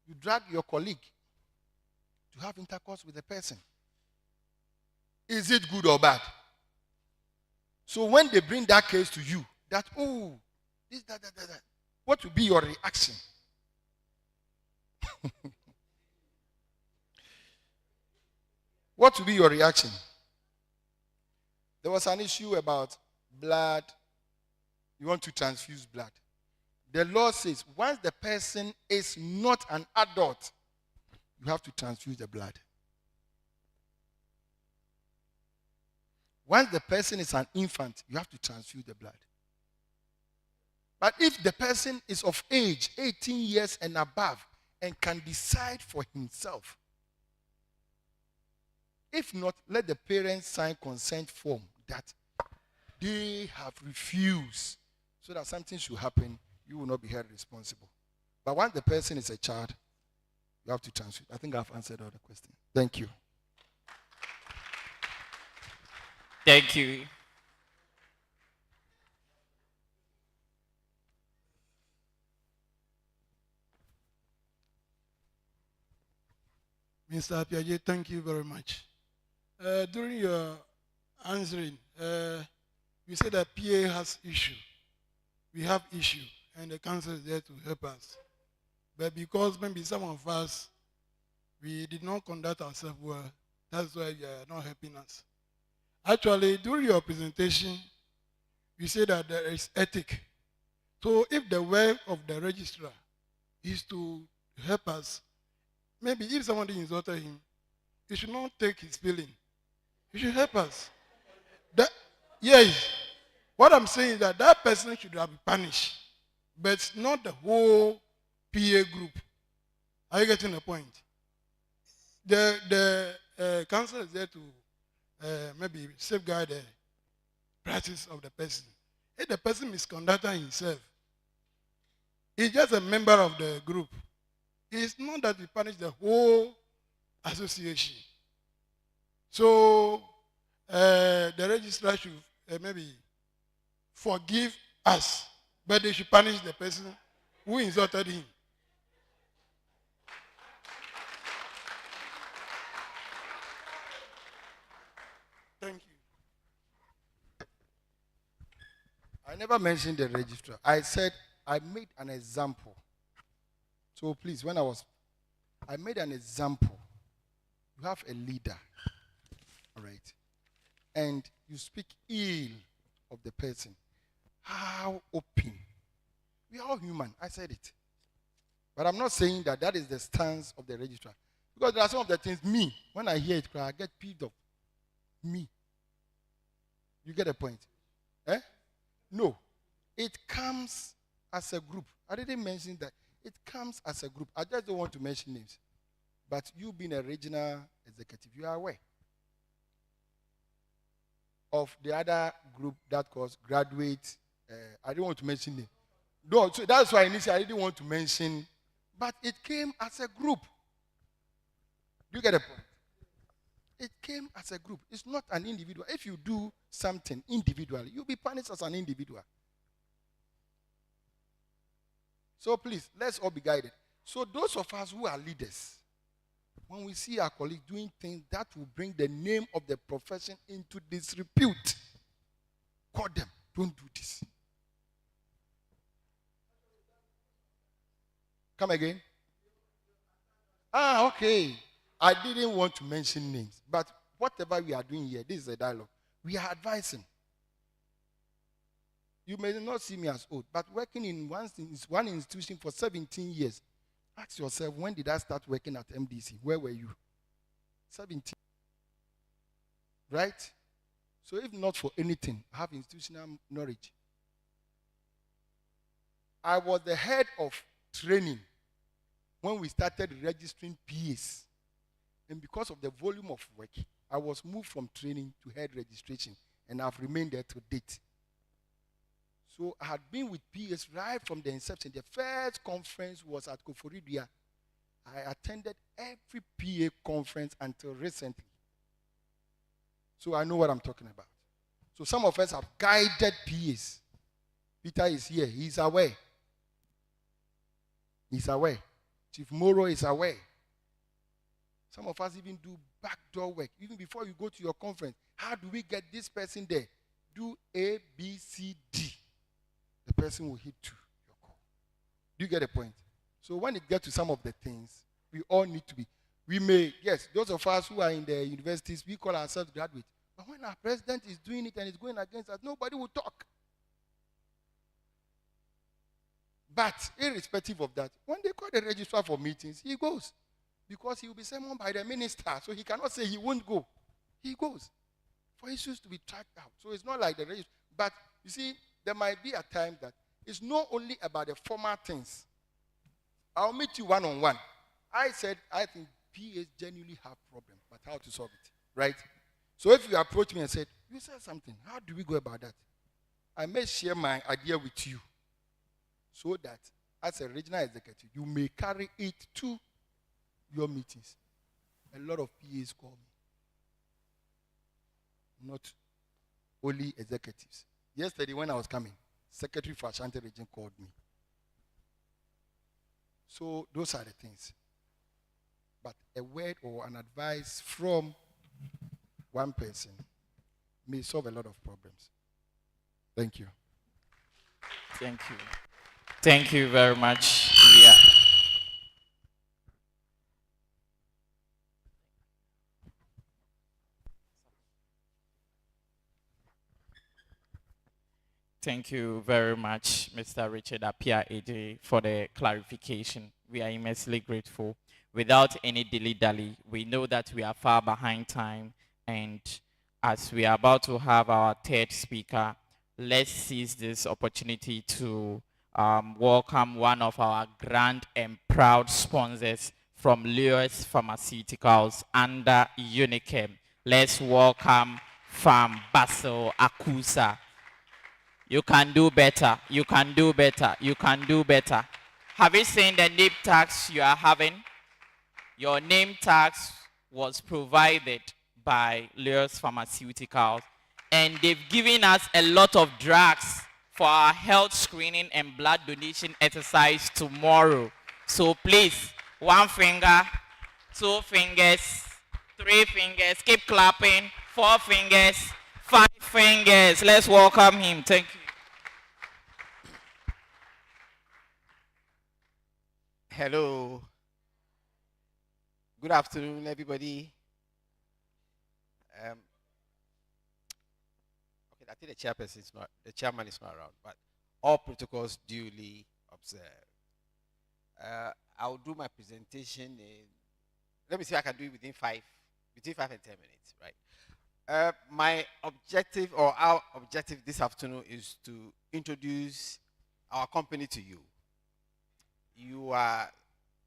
You drag your colleague to have intercourse with the person. Is it good or bad? So when they bring that case to you, that, oh, this, that, what will be your reaction? What will be your reaction? There was an issue about blood. You want to transfuse blood. The law says once the person is not an adult, you have to transfuse the blood. Once the person is an infant, you have to transfuse the blood. But if the person is of age, 18 years and above, and can decide for himself, if not, let the parents sign consent form that they have refused, so that something should happen, you will not be held responsible. But once the person is a child, you have to transfer. I think I've answered all the questions. Thank you. Thank you. Mr. Apiaje, thank you very much. During your answering, you said that PA has issue. We have issue, and the council is there to help us. But because maybe some of us, we did not conduct ourselves well, that's why you are not helping us. Actually, during your presentation, you said that there is ethic. So if the work of the registrar is to help us, maybe if somebody insulted him, he should not take his feeling. He should help us. Yes. What I'm saying is that that person should have been punished, but not the whole PA group. Are you getting the point? The council is there to maybe safeguard the practice of the person. If the person misconducted himself, he's just a member of the group. It's not that we punish the whole association. So the registrar should maybe forgive us, but they should punish the person who insulted him. Thank you. I never mentioned the registrar. I said I made an example. So please, I made an example. You have a leader, all right, and you speak ill of the person. How open? We are all human. I said it. But I'm not saying that that is the stance of the registrar. Because there are some of the things, when I hear it, I get peeved off. Me. You get a point? Eh? No. It comes as a group. I didn't mention that. It comes as a group. I just don't want to mention names. But you being a regional executive, you are aware of the other group that calls graduate. I don't want to mention name. No, so that's why initially I didn't want to mention. But it came as a group. Do you get a point? It came as a group. It's not an individual. If you do something individually, you'll be punished as an individual. So please, let's all be guided. So those of us who are leaders, when we see our colleagues doing things that will bring the name of the profession into disrepute, call them, don't do this. Come again? Okay. I didn't want to mention names, but whatever we are doing here, this is a dialogue. We are advising. You may not see me as old, but working in one institution for 17 years, ask yourself, when did I start working at MDC? Where were you? 17. Right? So if not for anything, I have institutional knowledge. I was the head of training when we started registering PAs. And because of the volume of work, I was moved from training to head registration, and I've remained there to date. So I had been with PS right from the inception. The first conference was at Koforidua. I attended every PA conference until recently. So I know what I'm talking about. So some of us have guided PAs. Peter is here. He's aware. He's aware. Chief Moro is aware. Some of us even do backdoor work. Even before you go to your conference, how do we get this person there? Do A, B, C, D. The person will hit you, your call. Do you get the point? So when it gets to some of the things, we all need to be. We may, yes, those of us who are in the universities, we call ourselves graduates. But when our president is doing it and is going against us, nobody will talk. But irrespective of that, when they call the registrar for meetings, he goes. Because he will be summoned by the minister. So he cannot say he won't go. He goes. For issues to be tracked out. So it's not like the registrar. But you see, there might be a time that it's not only about the formal things. I'll meet you one-on-one. I said, I think PAs genuinely have problems, but how to solve it, right? So if you approach me and said, you said something, how do we go about that? I may share my idea with you so that as a regional executive, you may carry it to your meetings. A lot of PAs call me. Not only executives. Yesterday when I was coming, Secretary for Ashanti Region called me. So those are the things. But a word or an advice from one person may solve a lot of problems. Thank you. Thank you. Thank you very much. Yeah. Thank you very much, Mr. Richard Apia AJ, for the clarification. We are immensely grateful. Without any dilly-dally, we know that we are far behind time, and as we are about to have our third speaker, let's seize this opportunity to welcome one of our grand and proud sponsors from Lewis Pharmaceuticals under Unichem. Let's welcome Farm Basil Akusa. You can do better. You can do better. You can do better. Have you seen the name tags you are having? Your name tags was provided by Lewis Pharmaceuticals, and they've given us a lot of drugs for our health screening and blood donation exercise tomorrow. So please, 1 finger, 2 fingers, 3 fingers, keep clapping, 4 fingers, 5 fingers. Let's welcome him. Thank you. Hello. Good afternoon, everybody. Okay, I think the chairman is not around, but all protocols duly observed. I'll do my presentation in, let me see if I can do it between 5 and 10 minutes, right? My objective or our objective this afternoon is to introduce our company to you. You are,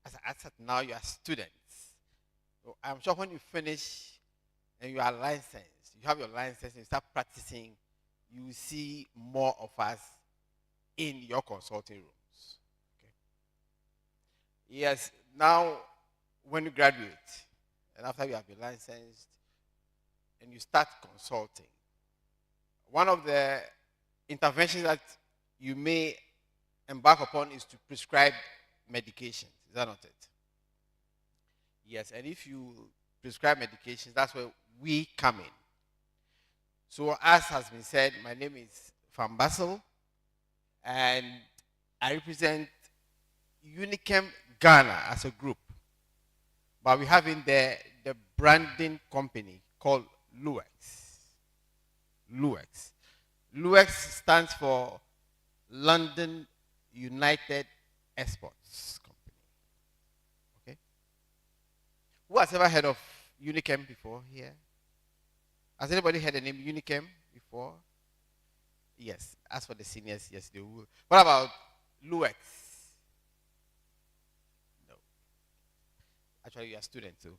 as I said now, you are students. So I'm sure when you finish and you are licensed, you have your license and you start practicing, you will see more of us in your consulting rooms. Okay. Yes, now when you graduate and after you have been licensed and you start consulting, one of the interventions that you may embark upon is to prescribe medications. Is that not it? Yes, and if you prescribe medications, that's where we come in. So as has been said, my name is Van Bassel, and I represent Unichem Ghana as a group. But we have in there the branding company called Luex. Luex. Luex stands for London United Exports Company. Okay? Who has ever heard of Unichem before here? Has anybody heard the name Unichem before? Yes. As for the seniors, yes, they will. What about Luex? No. Actually, you're a student too.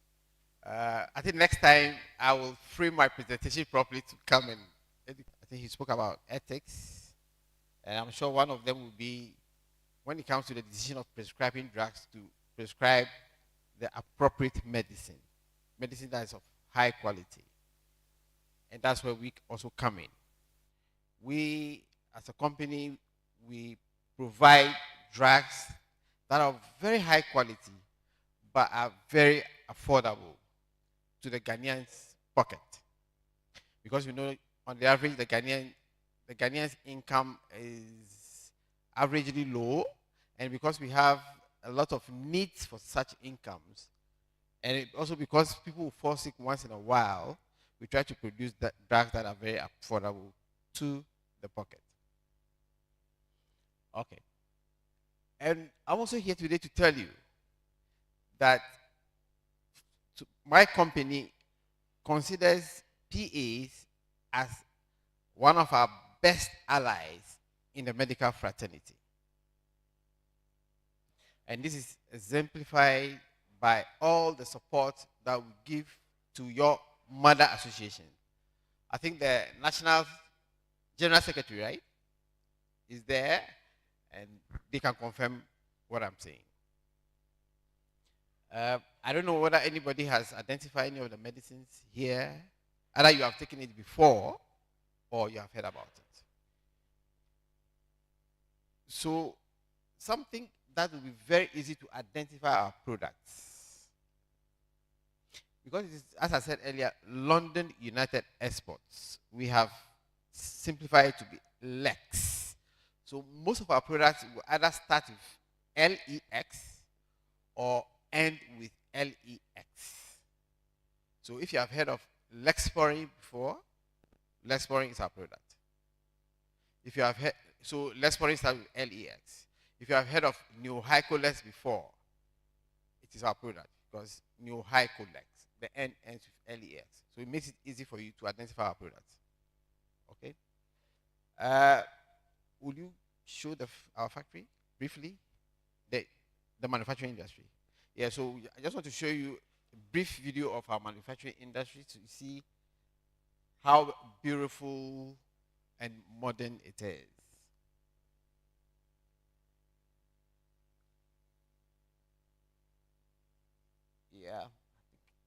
I think next time I will frame my presentation properly to come and I think he spoke about ethics. And I'm sure one of them will be when it comes to the decision of prescribing drugs, to prescribe the appropriate medicine that is of high quality. And that's where we also come in. We, as a company, we provide drugs that are very high quality but are very affordable to the Ghanaian's pocket. Because you know, on the average, the Ghanaian's income is averagely low, and because we have a lot of needs for such incomes, and also because people fall sick once in a while, we try to produce drugs that are very affordable to the pocket. Okay. And I'm also here today to tell you that my company considers PAs as one of our best allies in the medical fraternity. And this is exemplified by all the support that we give to your mother association. I think the National General Secretary, right, is there, and they can confirm what I'm saying. I don't know whether anybody has identified any of the medicines here. Either you have taken it before or you have heard about it. So, something that will be very easy to identify our products. Because it is, as I said earlier, London United Exports. We have simplified it to be LEX. So most of our products will either start with LEX or end with LEX. So if you have heard of Lexporin before, Lexporin is our product. If you have heard, so Lexporin starts with LEX. If you have heard of Neohycolex before, it is our product because Neohycolex, the end ends with LEX. So it makes it easy for you to identify our products. Okay. Would you show our factory briefly? The manufacturing industry. Yeah, so I just want to show you a brief video of our manufacturing industry to see how beautiful and modern it is. Yeah,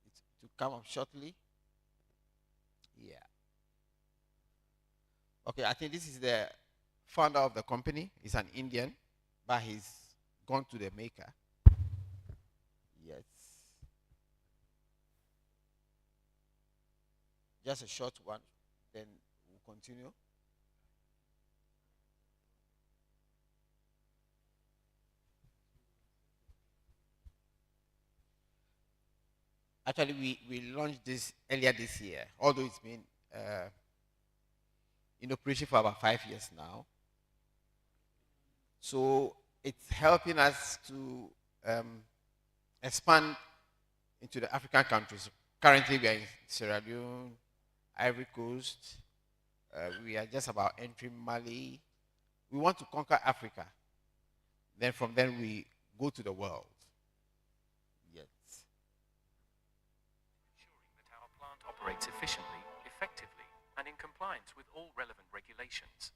it's to come up shortly. Yeah. Okay, I think this is the founder of the company. He's an Indian, but he's gone to the maker. Yes. Just a short one, then we'll continue. Actually, we launched this earlier this year, although it's been in operation for about 5 years now. So it's helping us to expand into the African countries. Currently, we are in Sierra Leone, Ivory Coast. We are just about entering Mali. We want to conquer Africa. Then from there, we go to the world. Yes. Ensuring that our plant operates efficiently, effectively, and in compliance with all relevant regulations.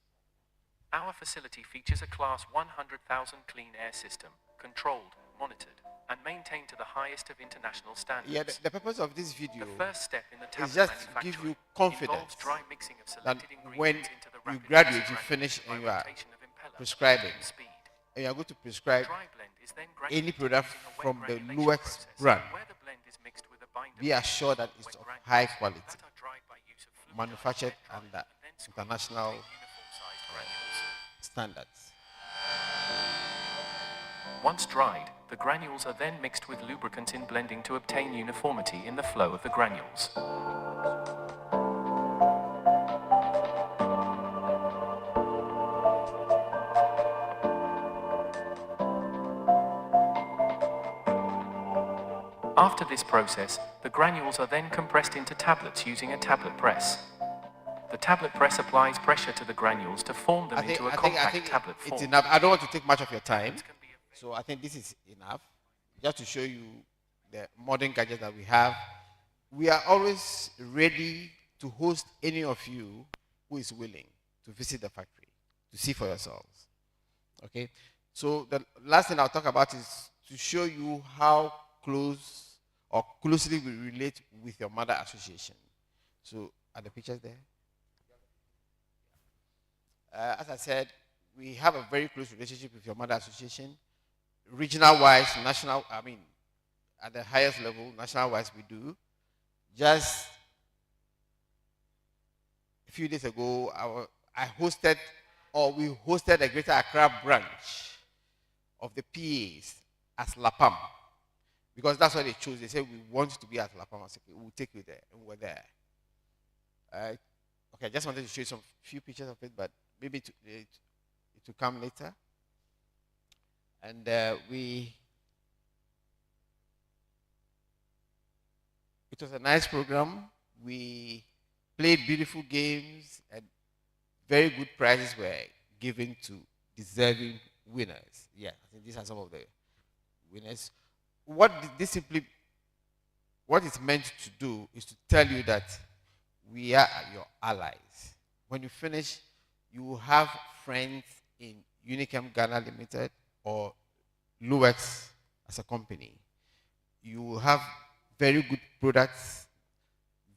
Our facility features a Class 100,000 clean air system, controlled, monitored, and maintained to the highest of international standards. Yeah, the purpose of this video The first step in the is tablet just to give you manufacturing confidence involves dry mixing of that selected when ingredients into the you rapid graduate, you mixing finish by and you are rotation of impeller prescribing, and speed. and you are going to prescribe Dry blend is then any granulated product using a wet from the granulation Luex process, brand. where the blend is mixed with a binder Be assured that mixture it's of of wet high granules quality, that are dried by use of fluidized manufactured wet dry under and then squeezed international to obtain uniform-sized granules. standards. Once dried, the granules are then mixed with lubricants in blending to obtain uniformity in the flow of the granules. After this process, the granules are then compressed into tablets using a tablet press. The tablet press applies pressure to the granules to form them into a compact tablet form. It's enough. I don't want to take much of your time, so I think this is enough. Just to show you the modern gadgets that we have. We are always ready to host any of you who is willing to visit the factory to see for yourselves. Okay? So the last thing I'll talk about is to show you how close or closely we relate with your mother association. So are the pictures there? As I said, we have a very close relationship with your mother association. regional wise, national, I mean, at the highest level, national wise, we do. Just a few days ago, I hosted, or we hosted a Greater Accra branch of the PAs as LAPAM. Because that's what they chose. They said, we want you to be at LAPAM. I said, okay, we'll take you there. And we're there. Okay, I just wanted to show you some few pictures of it, but maybe it will come later. And it was a nice program. We played beautiful games, and very good prizes were given to deserving winners. Yeah, I think these are some of the winners. What it's meant to do is to tell you that we are your allies. When you finish, you will have friends in Unichem Ghana Limited or Luex as a company. You will have very good products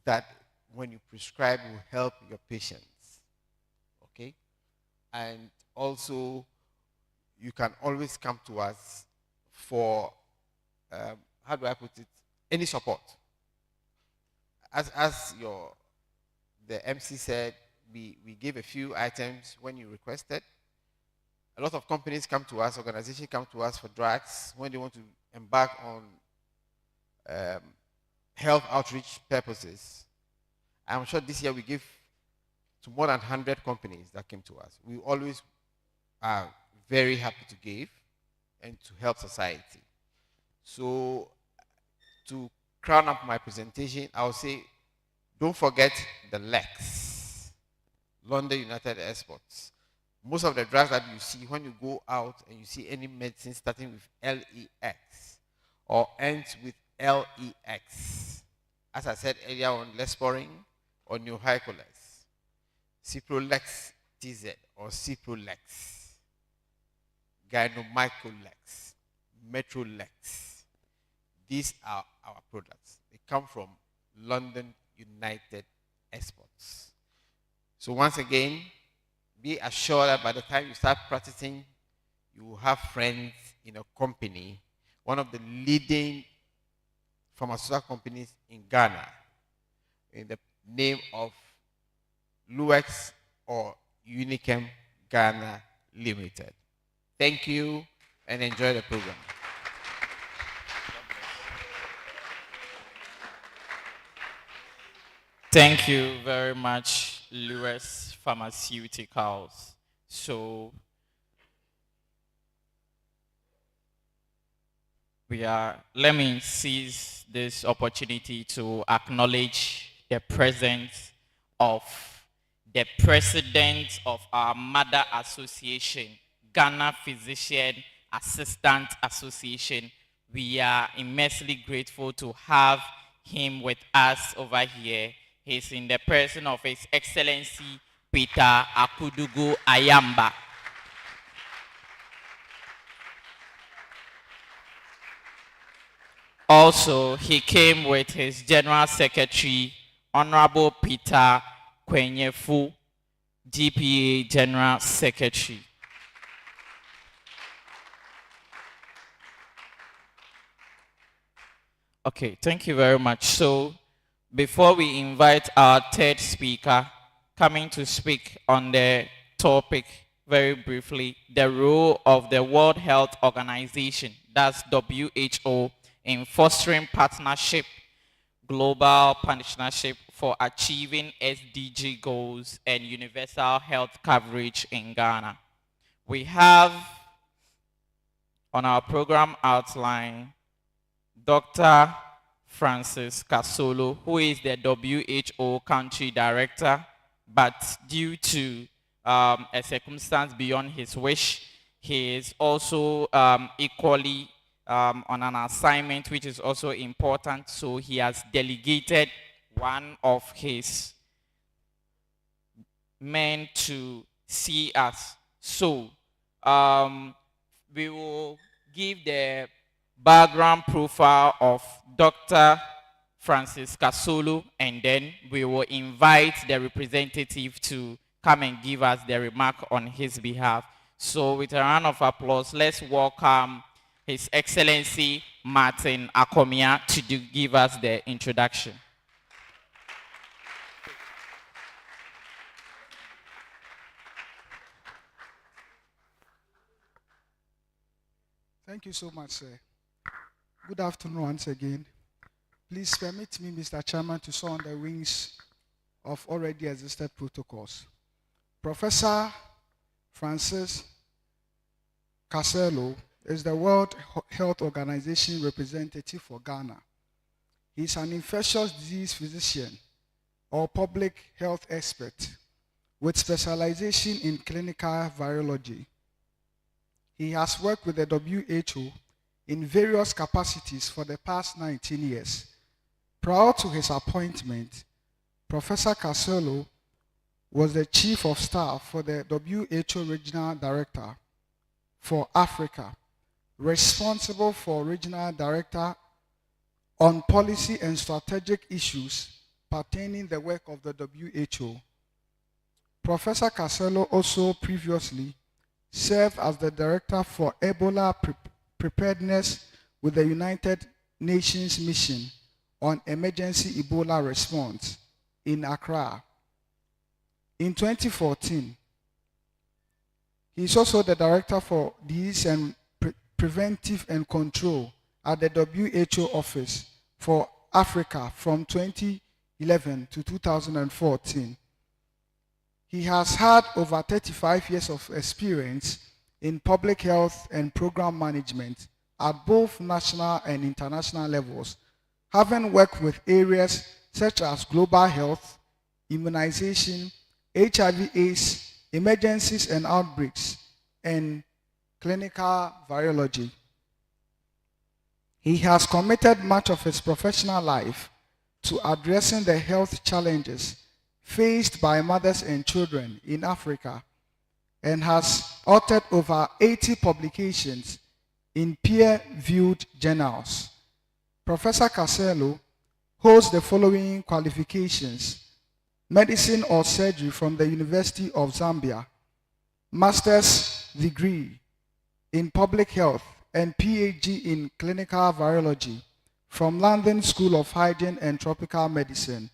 that when you prescribe will help your patients. Okay? And also, you can always come to us for, how do I put it, any support. As the MC said, we gave a few items when you requested. A lot of companies come to us, organizations come to us for drugs when they want to embark on health outreach purposes. I'm sure this year we give to more than 100 companies that came to us. We always are very happy to give and to help society. So to crown up my presentation, I'll say, don't forget the LEX, London United Exports. Most of the drugs that you see when you go out and you see any medicine starting with LEX or ends with LEX, as I said earlier on, Lesporin or Neuhycolex, Ciprolex TZ or Ciprolex, Gynomycolex, Metrolex. These are our products. They come from London United Exports. So once again, be assured that by the time you start practicing, you will have friends in a company, one of the leading pharmaceutical companies in Ghana, in the name of Luex or Unichem Ghana Limited. Thank you and enjoy the program. Thank you very much, Lewis Pharmaceuticals. So let me seize this opportunity to acknowledge the presence of the president of our mother association, Ghana Physician Assistant Association. We are immensely grateful to have him with us over here. He's in the person of His Excellency Peter Akudugu Ayamba. Also, he came with his General Secretary, Honorable Peter Kwenyefu, GPA General Secretary. Okay, thank you very much. So, before we invite our third speaker, coming to speak on the topic very briefly, the role of the World Health Organization, that's WHO, in fostering partnership, global partnership for achieving SDG goals and universal health coverage in Ghana. We have on our program outline Dr. Francis Kasolo, who is the WHO country director, but due to a circumstance beyond his wish, he is also equally on an assignment which is also important, so he has delegated one of his men to see us. So we will give the background profile of Dr. Francis Kasolo, and then we will invite the representative to come and give us the remark on his behalf. So with a round of applause, let's welcome His Excellency Martin Akomia to give us the introduction. Thank you so much, sir. Good afternoon once again. Please permit me, Mr. Chairman, to sow on the wings of already existed protocols. Professor Francis Casello is the World Health Organization representative for Ghana. He is an infectious disease physician or public health expert with specialization in clinical virology. He has worked with the WHO in various capacities for the past 19 years. Prior to his appointment, Professor Casello was the Chief of Staff for the WHO Regional Director for Africa, responsible for Regional Director on policy and strategic issues pertaining the work of the WHO. Professor Casello also previously served as the Director for Ebola Preparedness with the United Nations Mission on Emergency Ebola Response in Accra. In 2014, he is also the Director for Disease and Preventive and Control at the WHO Office for Africa from 2011 to 2014. He has had over 35 years of experience in public health and program management at both national and international levels, having worked with areas such as global health, immunization, HIV/AIDS, emergencies and outbreaks, and clinical virology. He has committed much of his professional life to addressing the health challenges faced by mothers and children in Africa and has authored over 80 publications in peer-reviewed journals. Professor Casello holds the following qualifications: medicine or surgery from the University of Zambia, master's degree in public health and PhD in clinical virology from London School of Hygiene and Tropical Medicine,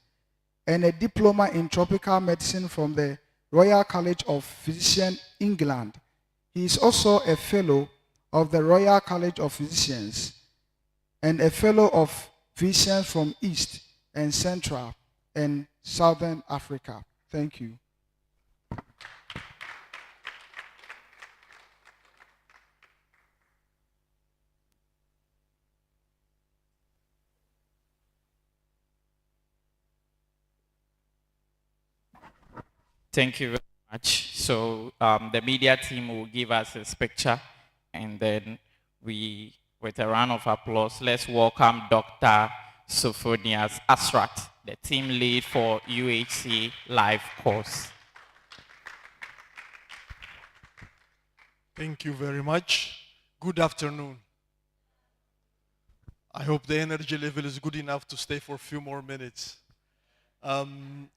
and a diploma in tropical medicine from the Royal College of Physicians, England. He is also a fellow of the Royal College of Physicians and a fellow of physicians from East and Central and Southern Africa. Thank you. Thank you very much. So the media team will give us his picture, and then we, with a round of applause, let's welcome Dr. Sophonias Asrat, the team lead for UHC Live course. Thank you very much. Good afternoon. I hope the energy level is good enough to stay for a few more minutes.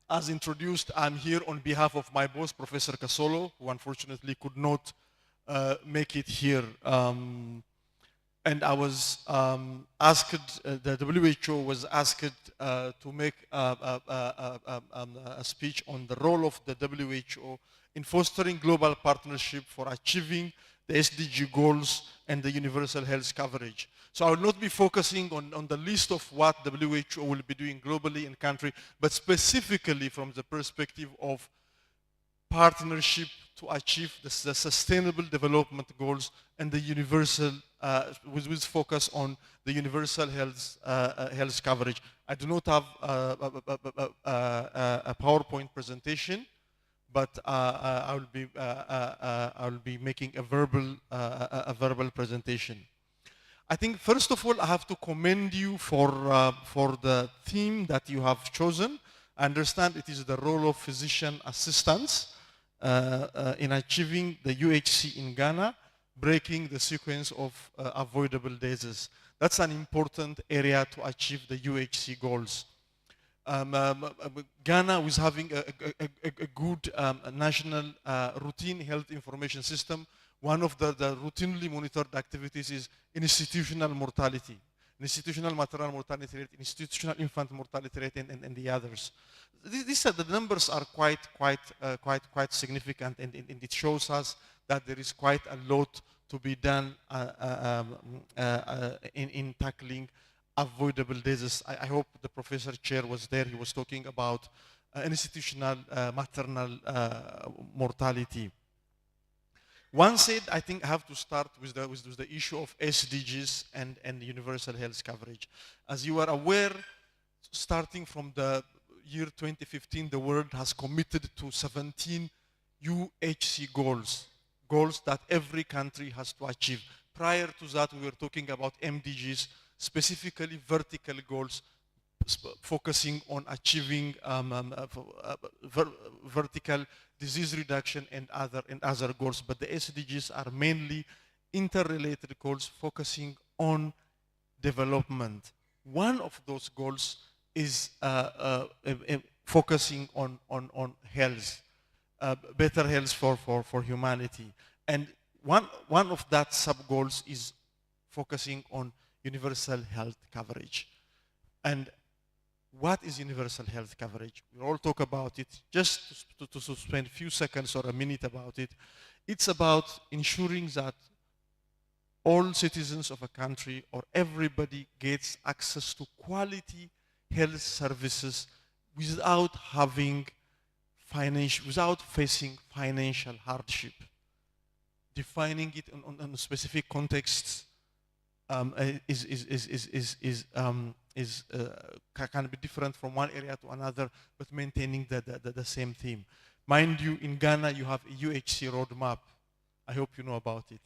As introduced, I'm here on behalf of my boss, Professor Casello, who unfortunately could not make it here. And I was asked, the WHO was asked to make a speech on the role of the WHO in fostering global partnership for achieving the SDG goals and the universal health coverage. So I will not be focusing on the list of what WHO will be doing globally in country, but specifically from the perspective of partnership to achieve the sustainable development goals and the universal, with focus on the universal health coverage. I do not have a PowerPoint presentation, but I will be making a verbal presentation. I think first of all I have to commend you for the theme that you have chosen. I understand it is the role of physician assistants in achieving the UHC in Ghana, breaking the sequence of avoidable diseases. That's an important area to achieve the UHC goals. Ghana was having a good national routine health information system One of the routinely monitored activities is institutional mortality, institutional maternal mortality rate, institutional infant mortality rate, and the others. These are the numbers are quite significant, and it shows us that there is quite a lot to be done in tackling avoidable diseases. I hope the professor chair was there. He was talking about institutional maternal mortality. One said, I think I have to start with the issue of SDGs and universal health coverage. As you are aware, starting from the year 2015, the world has committed to 17 UHC goals that every country has to achieve. Prior to that, we were talking about MDGs, specifically vertical goals, focusing on achieving vertical disease reduction and other goals. But the SDGs are mainly interrelated goals focusing on development. One of those goals is focusing on health, better health for humanity. And one of that sub-goals is focusing on universal health coverage. And what is universal health coverage? We all talk about it. Just to spend a few seconds or a minute about it, it's about ensuring that all citizens of a country or everybody gets access to quality health services without facing financial hardship. Defining it on specific contexts can be different from one area to another, but maintaining the same theme. Mind you, in Ghana, you have a UHC roadmap. I hope you know about it.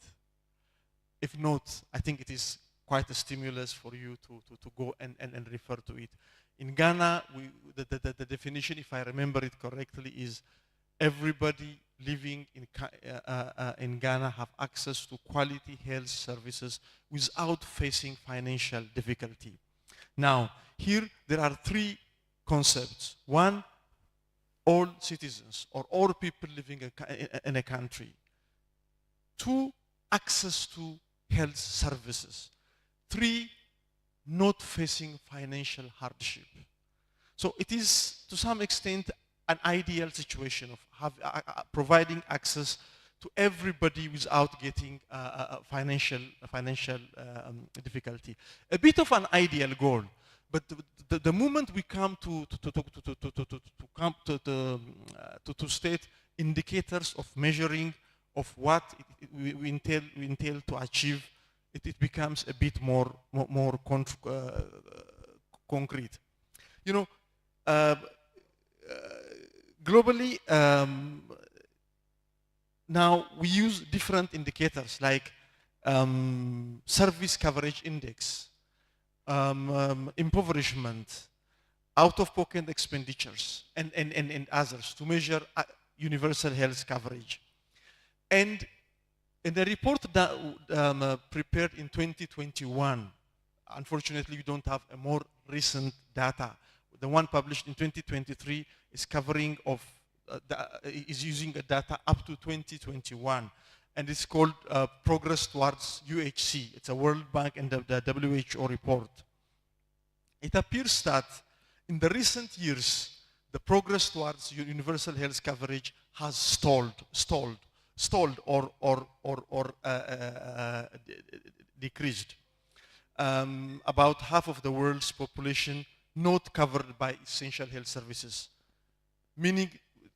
If not, I think it is quite a stimulus for you to go and refer to it. In Ghana, the definition, if I remember it correctly, is everybody living in Ghana have access to quality health services without facing financial difficulty. Now, here there are three concepts. One, all citizens or all people living in a country. Two, access to health services. Three, not facing financial hardship. So it is, to some extent, an ideal situation of providing access to everybody without getting financial difficulty. A bit of an ideal goal, but the moment we come to state indicators of measuring of what we intend to achieve, it becomes a bit more concrete. You know, globally, now we use different indicators like service coverage index, impoverishment, out-of-pocket expenditures, and others to measure universal health coverage. And in the report that prepared in 2021, unfortunately we don't have a more recent data. The one published in 2023 is covering of is using a data up to 2021, and it's called Progress Towards UHC. It's a World Bank and the WHO report. It appears that in the recent years, the progress towards universal health coverage has stalled or decreased. About half of the world's population not covered by essential health services. Meaning,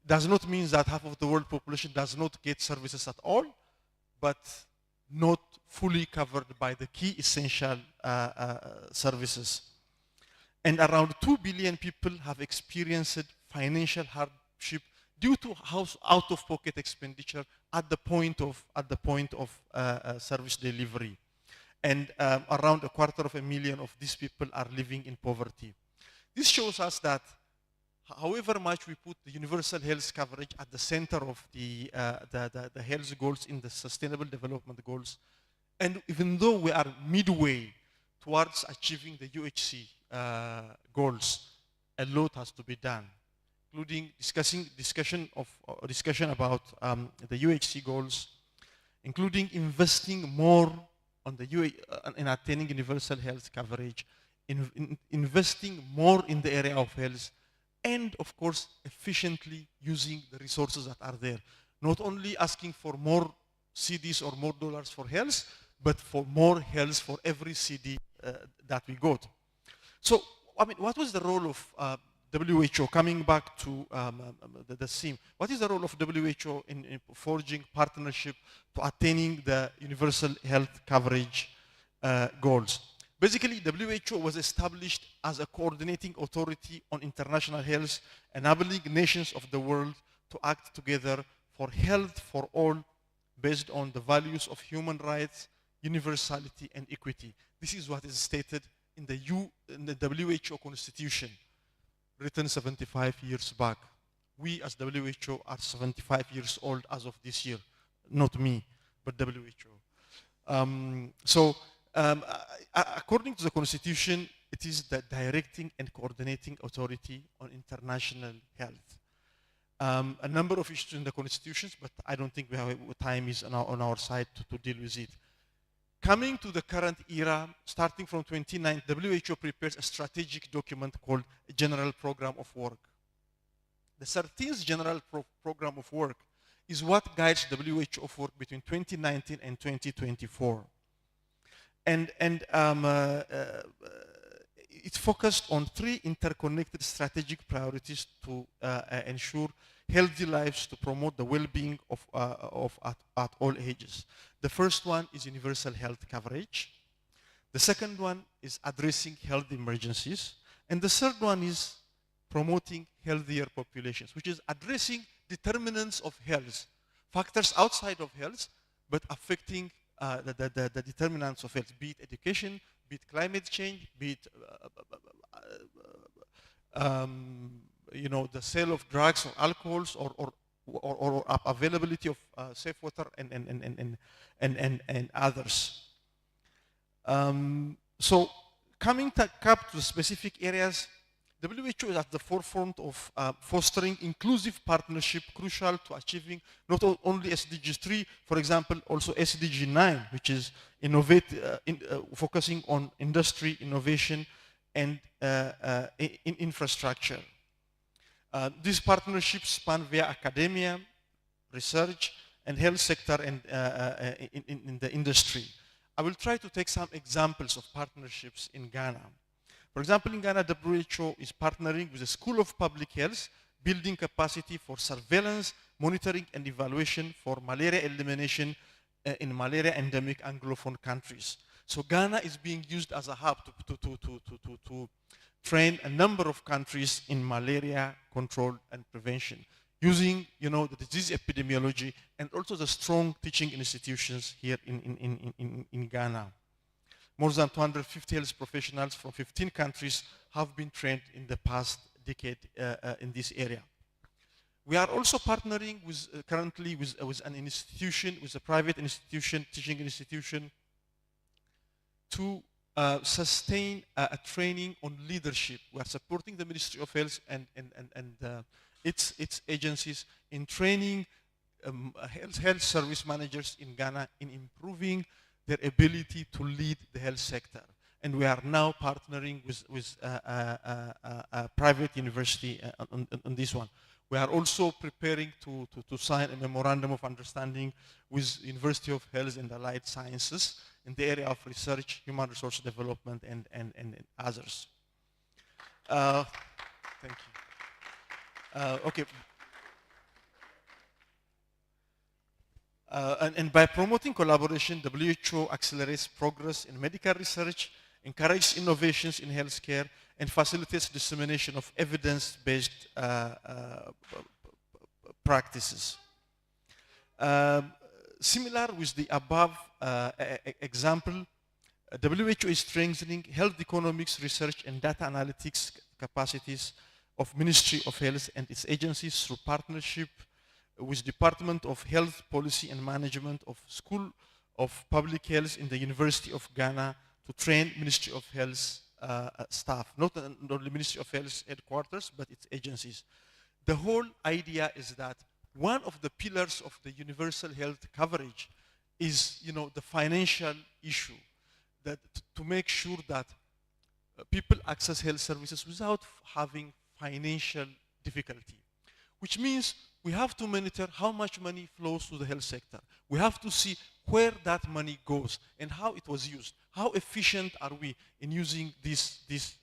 does not mean that half of the world population does not get services at all, but not fully covered by the key essential services. And around 2 billion people have experienced financial hardship due to out-of-pocket expenditure at the point of service delivery. And around 250,000 of these people are living in poverty. This shows us that however much we put the universal health coverage at the center of the health goals in the Sustainable Development Goals, and even though we are midway towards achieving the UHC goals, a lot has to be done, including discussion about the UHC goals, including investing more on the in attaining universal health coverage, investing more in the area of health, and of course, efficiently using the resources that are there. Not only asking for more CDs or more dollars for health, but for more health for every CD that we got. So, I mean, what was the role of WHO, coming back to the theme, what is the role of WHO in forging partnership to attaining the universal health coverage goals? Basically, WHO was established as a coordinating authority on international health, enabling nations of the world to act together for health for all based on the values of human rights, universality, and equity. This is what is stated in the WHO Constitution, written 75 years back. We as WHO are 75 years old as of this year. Not me, but WHO. According to the Constitution, it is the directing and coordinating authority on international health. A number of issues in the constitutions, but I don't think we have time is on our side to deal with it. Coming to the current era, starting from 2009, WHO prepares a strategic document called General Program of Work. The 13th General Program of Work is what guides WHO of work between 2019 and 2024. It's focused on 3 interconnected strategic priorities to ensure healthy lives, to promote the well-being at all ages. The first one is universal health coverage. The second one is addressing health emergencies. And the third one is promoting healthier populations, which is addressing determinants of health, factors outside of health, but affecting the determinants of health, be it education, be it climate change, be it the sale of drugs or alcohols or availability of safe water and others. So coming to the specific areas, WHO is at the forefront of fostering inclusive partnership crucial to achieving not only SDG 3, for example, also SDG 9, which is focusing on industry, innovation, and in infrastructure. These partnerships span via academia, research, and health sector and in the industry. I will try to take some examples of partnerships in Ghana. For example, in Ghana, WHO is partnering with the School of Public Health, building capacity for surveillance, monitoring, and evaluation for malaria elimination in malaria endemic Anglophone countries. So Ghana is being used as a hub to train a number of countries in malaria control and prevention, using the disease epidemiology and also the strong teaching institutions here in Ghana. More than 250 health professionals from 15 countries have been trained in the past decade in this area. We are also partnering currently with an institution, with a private institution, teaching institution, to sustain a training on leadership. We are supporting the Ministry of Health and its agencies in training health service managers in Ghana in improving their ability to lead the health sector. And we are now partnering with a private university on this one. We are also preparing to sign a memorandum of understanding with University of Health and Allied Sciences in the area of research, human resource development, and others. Thank you. Okay. And by promoting collaboration, WHO accelerates progress in medical research, encourages innovations in healthcare, and facilitates dissemination of evidence-based practices. Similar with the above example, WHO is strengthening health economics research and data analytics capacities of Ministry of Health and its agencies through partnership with Department of Health Policy and Management of School of Public Health in the University of Ghana to train Ministry of Health staff, not only Ministry of Health headquarters, but its agencies. The whole idea is that one of the pillars of the universal health coverage is, the financial issue, that to make sure that people access health services without having financial difficulty, which means we have to monitor how much money flows to the health sector. We have to see where that money goes and how it was used. How efficient are we in using this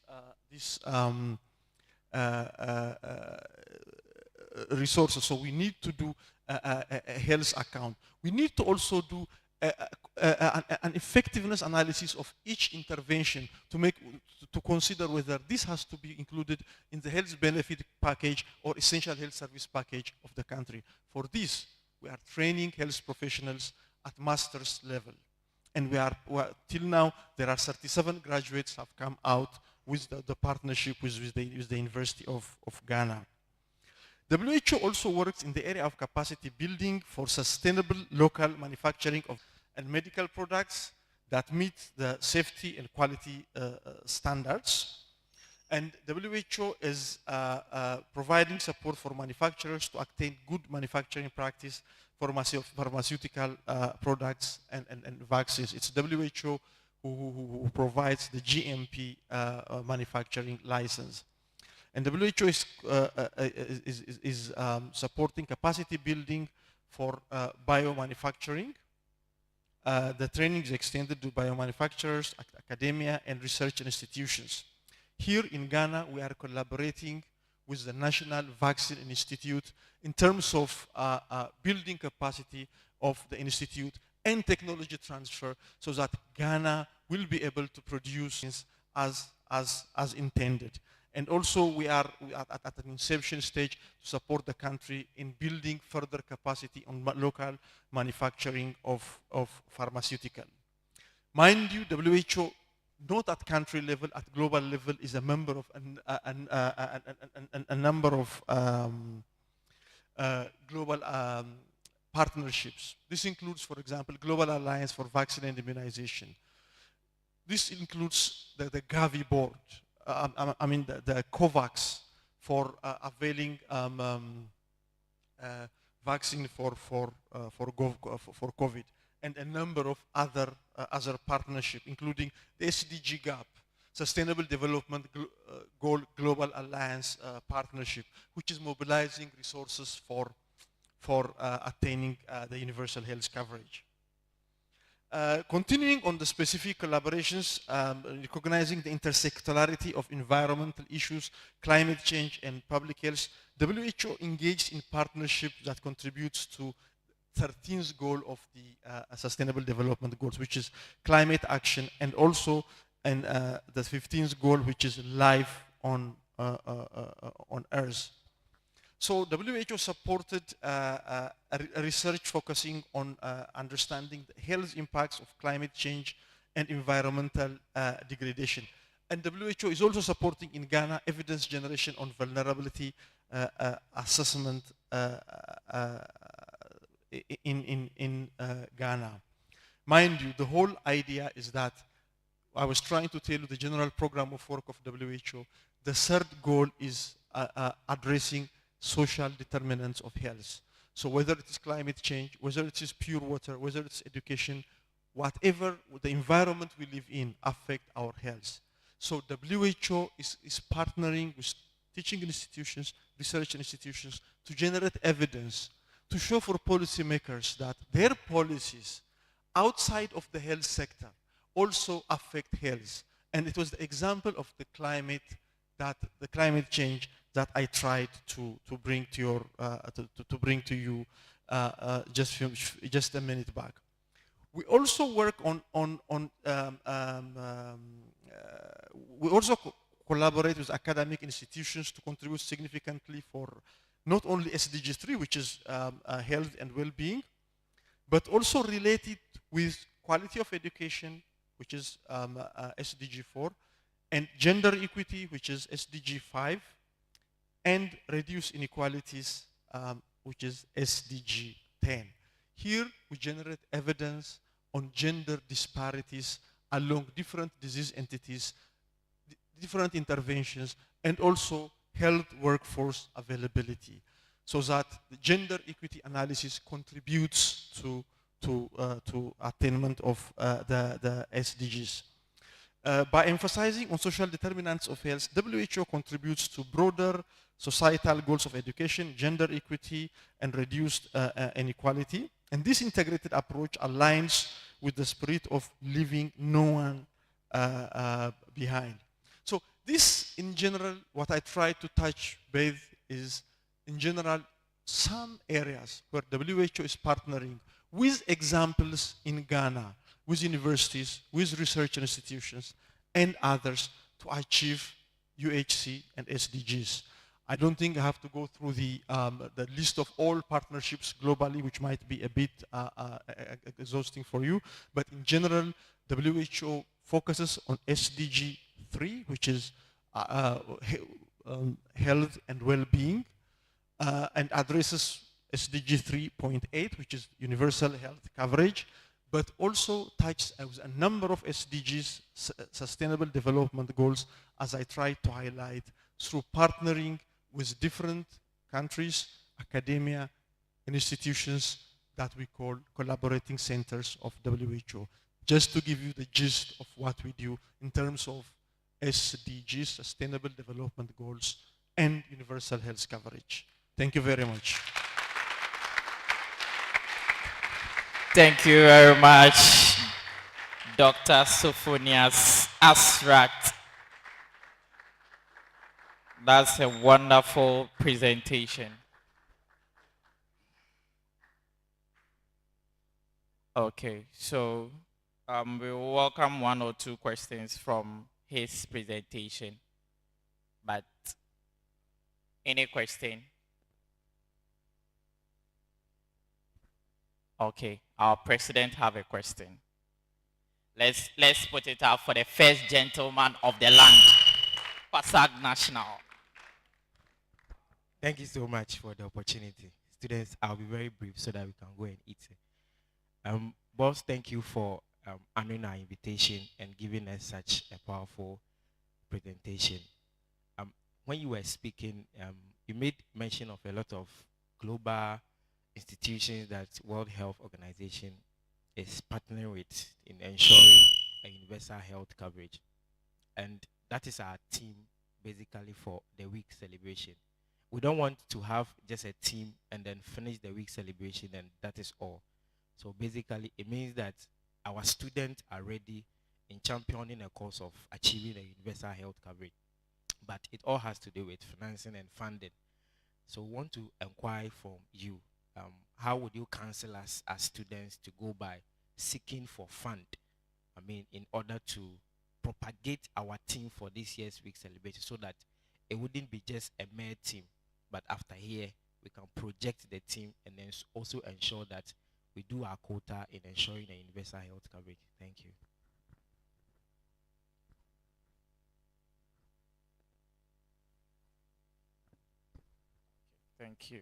resources? So we need to do a health account. We need to also do an effectiveness analysis of each intervention to consider whether this has to be included in the health benefit package or essential health service package of the country. For this, we are training health professionals at master's level. And we are till now, there are 37 graduates have come out with the partnership with the University of Ghana. WHO also works in the area of capacity building for sustainable local manufacturing of and medical products that meet the safety and quality standards. And WHO is providing support for manufacturers to attain good manufacturing practice for pharmaceutical products and vaccines. It's WHO who provides the GMP manufacturing license. And WHO is supporting capacity building for biomanufacturing. The training is extended to biomanufacturers, academia, and research institutions. Here in Ghana, we are collaborating with the National Vaccine Institute in terms of building capacity of the institute and technology transfer so that Ghana will be able to produce as intended. And also we are at an inception stage to support the country in building further capacity on local manufacturing of pharmaceutical. Mind you, WHO, not at country level, at global level, is a member of a number of global partnerships. This includes, for example, Global Alliance for Vaccine and Immunization. This includes the Gavi board. The COVAX for availing vaccine for COVID, and a number of other partnerships, including the SDG GAP, Sustainable Development Goal Global Alliance partnership, which is mobilizing resources for attaining the universal health coverage. Continuing on the specific collaborations, recognizing the intersectorality of environmental issues, climate change, and public health, WHO engaged in partnership that contributes to 13th goal of the Sustainable Development Goals, which is climate action, and also the 15th goal, which is life on Earth. So WHO supported a research focusing on understanding the health impacts of climate change and environmental degradation. And WHO is also supporting in Ghana evidence generation on vulnerability assessment in Ghana. Mind you, the whole idea is that I was trying to tell you the general program of work of WHO. The third goal is addressing social determinants of health. So whether it is climate change, whether it is pure water, whether it's education, whatever the environment we live in affect our health. So WHO is partnering with teaching institutions, research institutions to generate evidence to show for policymakers that their policies outside of the health sector also affect health. And it was the example of the climate change that I tried to bring to your to bring to you just a minute back. We also work we also collaborate with academic institutions to contribute significantly for not only SDG 3, which is health and well-being, but also related with quality of education, which is SDG 4, and gender equity, which is SDG 5, and reduce inequalities, which is SDG 10. Here, we generate evidence on gender disparities along different disease entities, different interventions, and also health workforce availability, so that the gender equity analysis contributes to to attainment of the SDGs. By emphasizing on social determinants of health, WHO contributes to broader societal goals of education, gender equity, and reduced inequality. And this integrated approach aligns with the spirit of leaving no one behind. So this, in general, what I try to touch base is, in general, some areas where WHO is partnering with examples in Ghana, with universities, with research institutions, and others to achieve UHC and SDGs. I don't think I have to go through the list of all partnerships globally, which might be a bit exhausting for you. But in general, WHO focuses on SDG 3, which is health and well-being, and addresses SDG 3.8, which is universal health coverage, but also touches a number of SDGs, sustainable development goals, as I try to highlight, through partnering with different countries, academia, and institutions that we call collaborating centers of WHO. Just to give you the gist of what we do in terms of SDGs, Sustainable Development Goals, and universal health coverage. Thank you very much. Thank you very much, Dr. Sophonias Asrat. That's a wonderful presentation. Okay, so we will welcome one or two questions from his presentation. But any question? Okay, our president have a question. Let's put it out for the first gentleman of the land, PASAG National. Thank you so much for the opportunity. Students, I'll be very brief so that we can go and eat. Boss, thank you for honoring our invitation and giving us such a powerful presentation. When you were speaking, you made mention of a lot of global institutions that World Health Organization is partnering with in ensuring a universal health coverage. And that is our team basically for the week celebration. We don't want to have just a team and then finish the week celebration and that is all. So basically it means that our students are ready in championing a cause of achieving a universal health coverage. But it all has to do with financing and funding. So we want to inquire from you, how would you counsel us as students to go by seeking for fund? I mean, in order to propagate our team for this year's week celebration so that it wouldn't be just a mere team, but after here, we can project the team and then also ensure that we do our quota in ensuring a universal health coverage. Thank you. Thank you.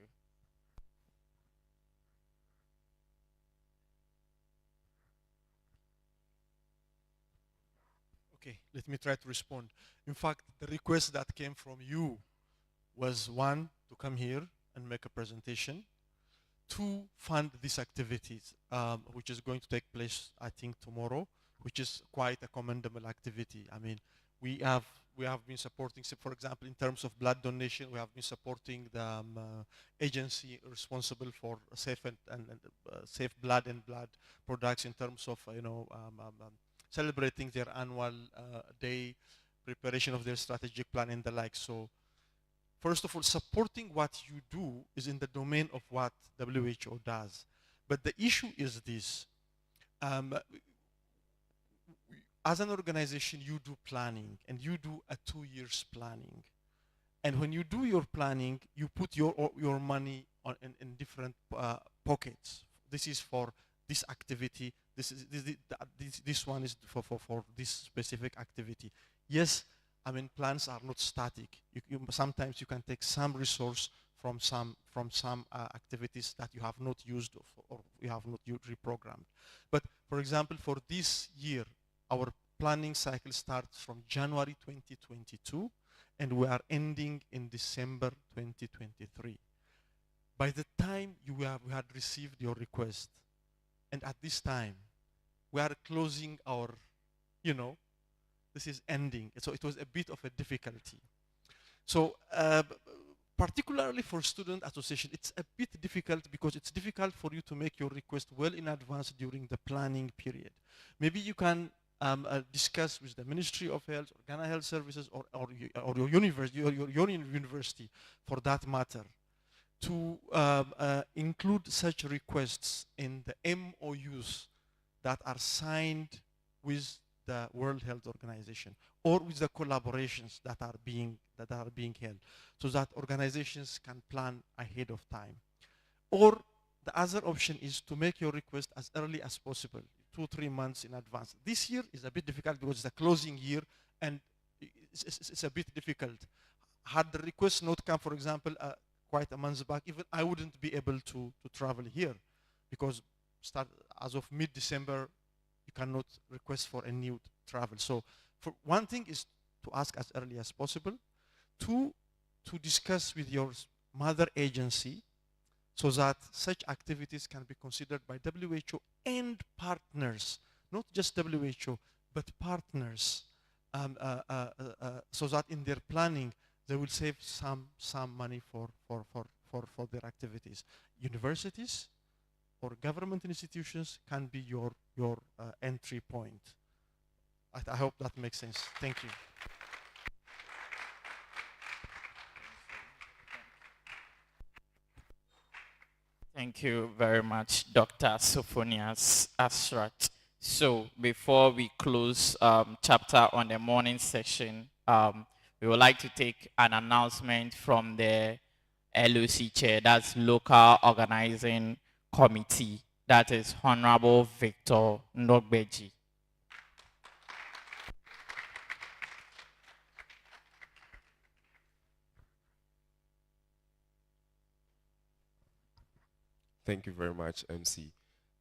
Okay, let me try to respond. In fact, the request that came from you was, one, to come here and make a presentation, two, fund these activities, which is going to take place, I think, tomorrow, which is quite a commendable activity. I mean, we have been supporting, for example, in terms of blood donation, we have been supporting the agency responsible for safe safe blood and blood products in terms of, celebrating their annual day, preparation of their strategic plan and the like. So first of all, supporting what you do is in the domain of what WHO does. But the issue is this. As an organization, you do planning, and you do a 2 years planning. And when you do your planning, you put your money in different pockets. This is for this activity. This one is for this specific activity. Yes, I mean, plans are not static. Sometimes you can take some resource from some activities that you have not used or you have not reprogrammed. But for example, for this year, our planning cycle starts from January 2022, and we are ending in December 2023. By the time we had received your request, and at this time, we are closing our, this is ending. So it was a bit of a difficulty. So particularly for student association, it's a bit difficult because it's difficult for you to make your request well in advance during the planning period. Maybe you can discuss with the Ministry of Health or Ghana Health Services or your university, your university for that matter, to include such requests in the MOUs that are signed with the World Health Organization or with the collaborations that are being held, so that organizations can plan ahead of time. Or the other option is to make your request as early as possible, 2-3 months in advance. This year is a bit difficult because it's a closing year and it's a bit difficult. Had the request not come, for example, quite a month back, even I wouldn't be able to travel here because as of mid-December, you cannot request for a new travel. So for one thing is to ask as early as possible. Two, to discuss with your mother agency so that such activities can be considered by WHO and partners, not just WHO, but partners, so that in their planning, they will save some money for their activities. Universities or government institutions can be your entry point. I hope that makes sense. Thank you. Thank you very much, Dr. Sophonias Asrat. So before we close chapter on the morning session, we would like to take an announcement from the LOC chair, that's Local Organizing Committee, that is Honorable Victor Nogbeji. Thank you very much, MC.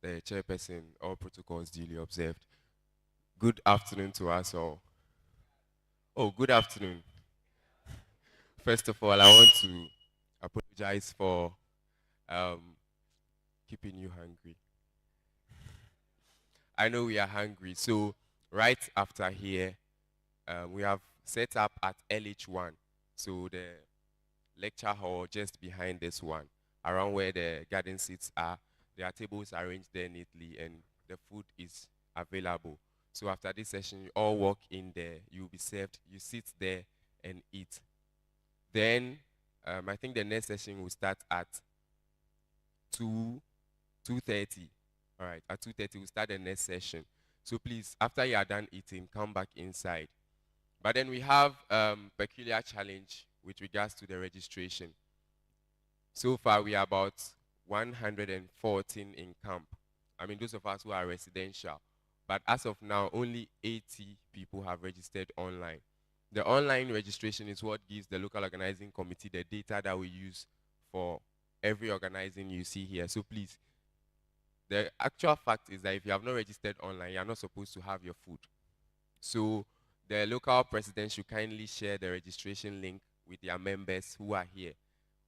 The chairperson, all protocols duly observed. Good afternoon to us all. Oh, good afternoon. First of all, I want to apologize for keeping you hungry. I know we are hungry, so right after here, we have set up at LH1, so the lecture hall just behind this one, around where the garden seats are. There are tables arranged there neatly, and the food is available. So after this session, you all walk in there, you'll be served, you sit there and eat. Then I think the next session will start at 2:30. All right, at 2:30 we'll start the next session. So please, after you are done eating, come back inside. But then we have peculiar challenge with regards to the registration. So far, we are about 114 in camp. I mean, those of us who are residential. But as of now, only 80 people have registered online. The online registration is what gives the local organizing committee the data that we use for every organizing you see here. So please, the actual fact is that if you have not registered online, you're not supposed to have your food. So the local president should kindly share the registration link with their members who are here.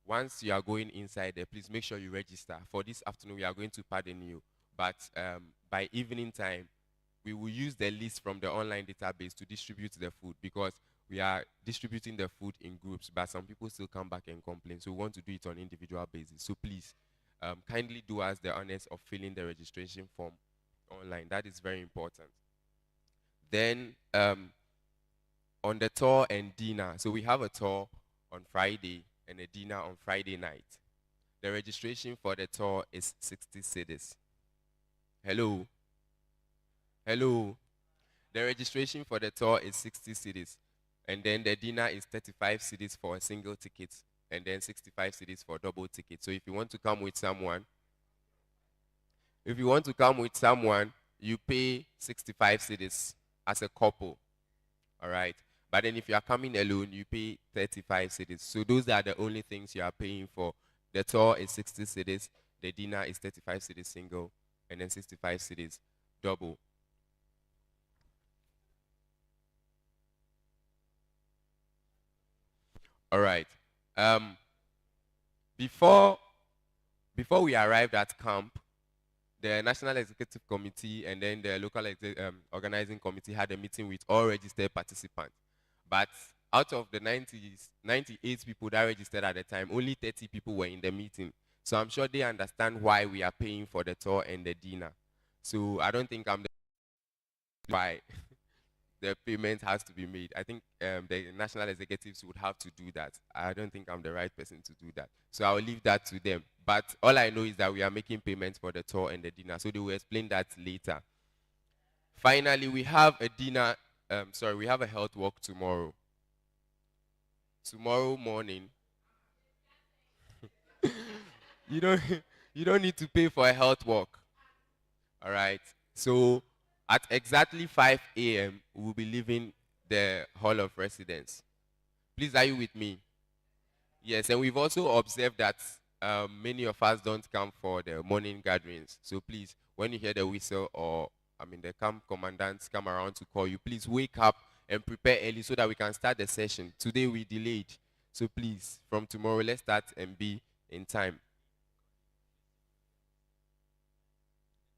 Once you are going inside there, please make sure you register. For this afternoon, we are going to pardon you. But by evening time, we will use the list from the online database to distribute the food, because we are distributing the food in groups, but some people still come back and complain. So we want to do it on individual basis. So please, kindly do us the honors of filling the registration form online. That is very important. Then on the tour and dinner, so we have a tour on Friday and a dinner on Friday night. The registration for the tour is 60 cedis. Hello? Hello? The registration for the tour is 60 cedis. And then the dinner is 35 cedis for a single ticket, and then 65 cedis for double ticket. So if you want to come with someone, you pay 65 cedis as a couple. All right? But then if you are coming alone, you pay 35 cedis. So those are the only things you are paying for. The tour is 60 cedis, the dinner is 35 cedis single, and then 65 cedis double. All right. Before we arrived at camp, the National Executive Committee and then the local organizing committee had a meeting with all registered participants. But out of the 98 people that registered at the time, only 30 people were in the meeting. So I'm sure they understand why we are paying for the tour and the dinner. So I don't think I'm the why the payment has to be made. I think the national executives would have to do that. I don't think I'm the right person to do that. So I'll leave that to them. But all I know is that we are making payments for the tour and the dinner. So they will explain that later. Finally, we have a dinner, we have a health walk tomorrow. Tomorrow morning. you don't need to pay for a health walk. All right. So at exactly 5 a.m., we'll be leaving the Hall of Residence. Please, are you with me? Yes, and we've also observed that many of us don't come for the morning gatherings. So please, when you hear the whistle or, the camp commandants come around to call you, please wake up and prepare early so that we can start the session. Today we delayed. So please, from tomorrow, let's start and be in time.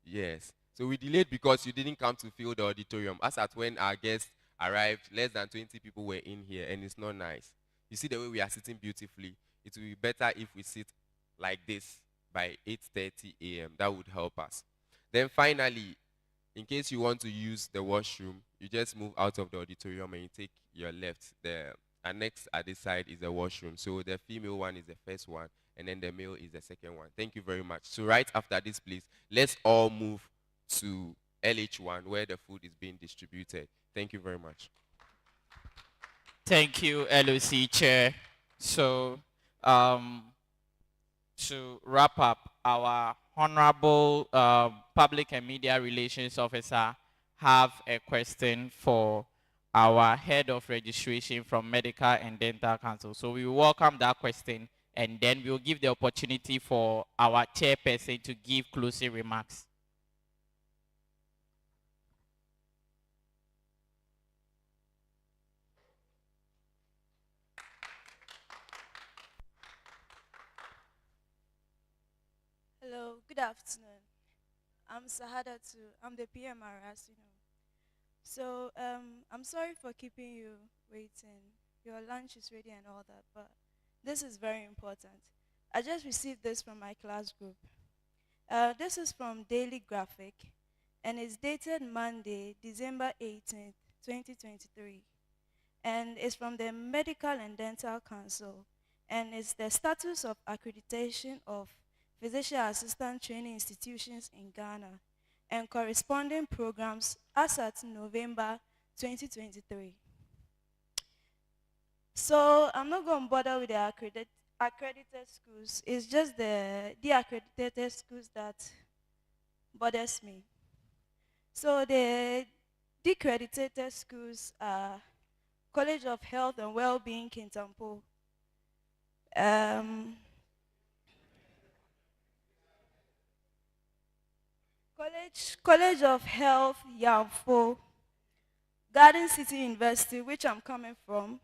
Yes. So we delayed because you didn't come to fill the auditorium. As at when our guests arrived, less than 20 people were in here, and it's not nice. You see the way we are sitting beautifully. It will be better if we sit like this by 8:30 a.m. That would help us. Then finally, in case you want to use the washroom, you just move out of the auditorium and you take your left. The annex at this side is the washroom. So the female one is the first one, and then the male is the second one. Thank you very much. So right after this, please, let's all move to LH1 where the food is being distributed. Thank you very much. Thank you, LOC Chair. So, to wrap up, our Honorable Public and Media Relations Officer have a question for our Head of Registration from Medical and Dental Council. So we welcome that question, and then we'll give the opportunity for our chairperson to give closing remarks. Hello, good afternoon. I'm Sahadatu. I'm the PMR, as you know. So I'm sorry for keeping you waiting. Your lunch is ready and all that, but this is very important. I just received this from my class group. This is from Daily Graphic, and it's dated Monday, December 18th, 2023. And it's from the Medical and Dental Council, and it's the status of accreditation of physician assistant training institutions in Ghana and corresponding programs as at November 2023. So I'm not going to bother with the accredited schools. It's just the deaccredited schools that bothers me. So the decredited schools are College of Health and Wellbeing, Kintampo, College of Health, Yamfo, Garden City University, which I'm coming from,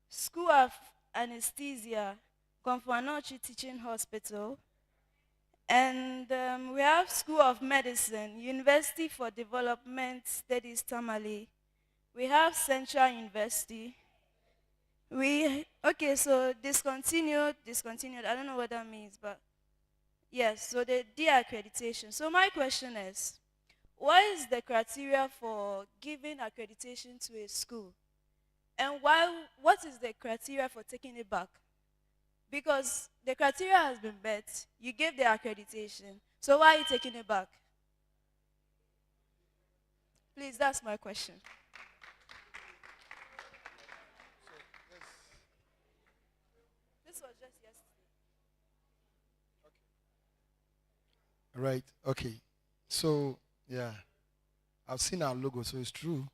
School of Anesthesia, Konfuanochi Teaching Hospital, and we have School of Medicine, University for Development Studies, Tamale. We have Central University. Okay, so discontinued, I don't know what that means, but yes, so the de-accreditation. So my question is, what is the criteria for giving accreditation to a school? And what is the criteria for taking it back? Because the criteria has been met, you gave the accreditation, so why are you taking it back? Please, that's my question. This was just yesterday. Right. Okay. So yeah, I've seen our logo, so it's true.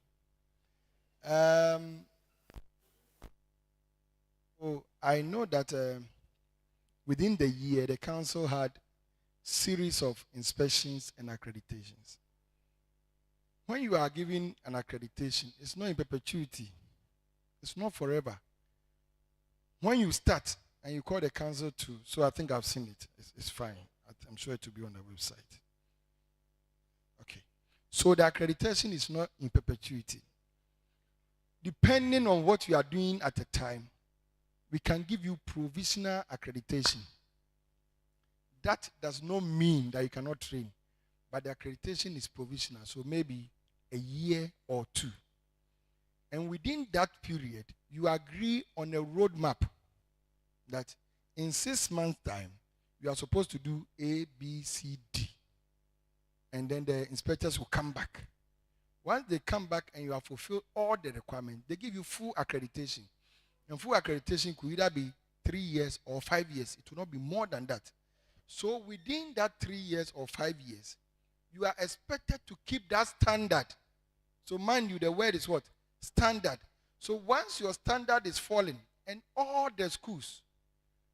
So I know that within the year, the council had series of inspections and accreditations. When you are given an accreditation, it's not in perpetuity. It's not forever. When you start and you call the council too. So I think I've seen it. It's fine. I'm sure it will be on the website. Okay. So the accreditation is not in perpetuity. Depending on what you are doing at a time, we can give you provisional accreditation. That does not mean that you cannot train, but the accreditation is provisional, so maybe a year or two. And within that period, you agree on a roadmap that in 6 months' time, you are supposed to do A, B, C, D. And then the inspectors will come back. Once they come back and you have fulfilled all the requirements, they give you full accreditation. And full accreditation could either be 3 years or 5 years. It will not be more than that. So within that 3 years or 5 years, you are expected to keep that standard. So mind you, the word is what? Standard. So once your standard is falling and all the schools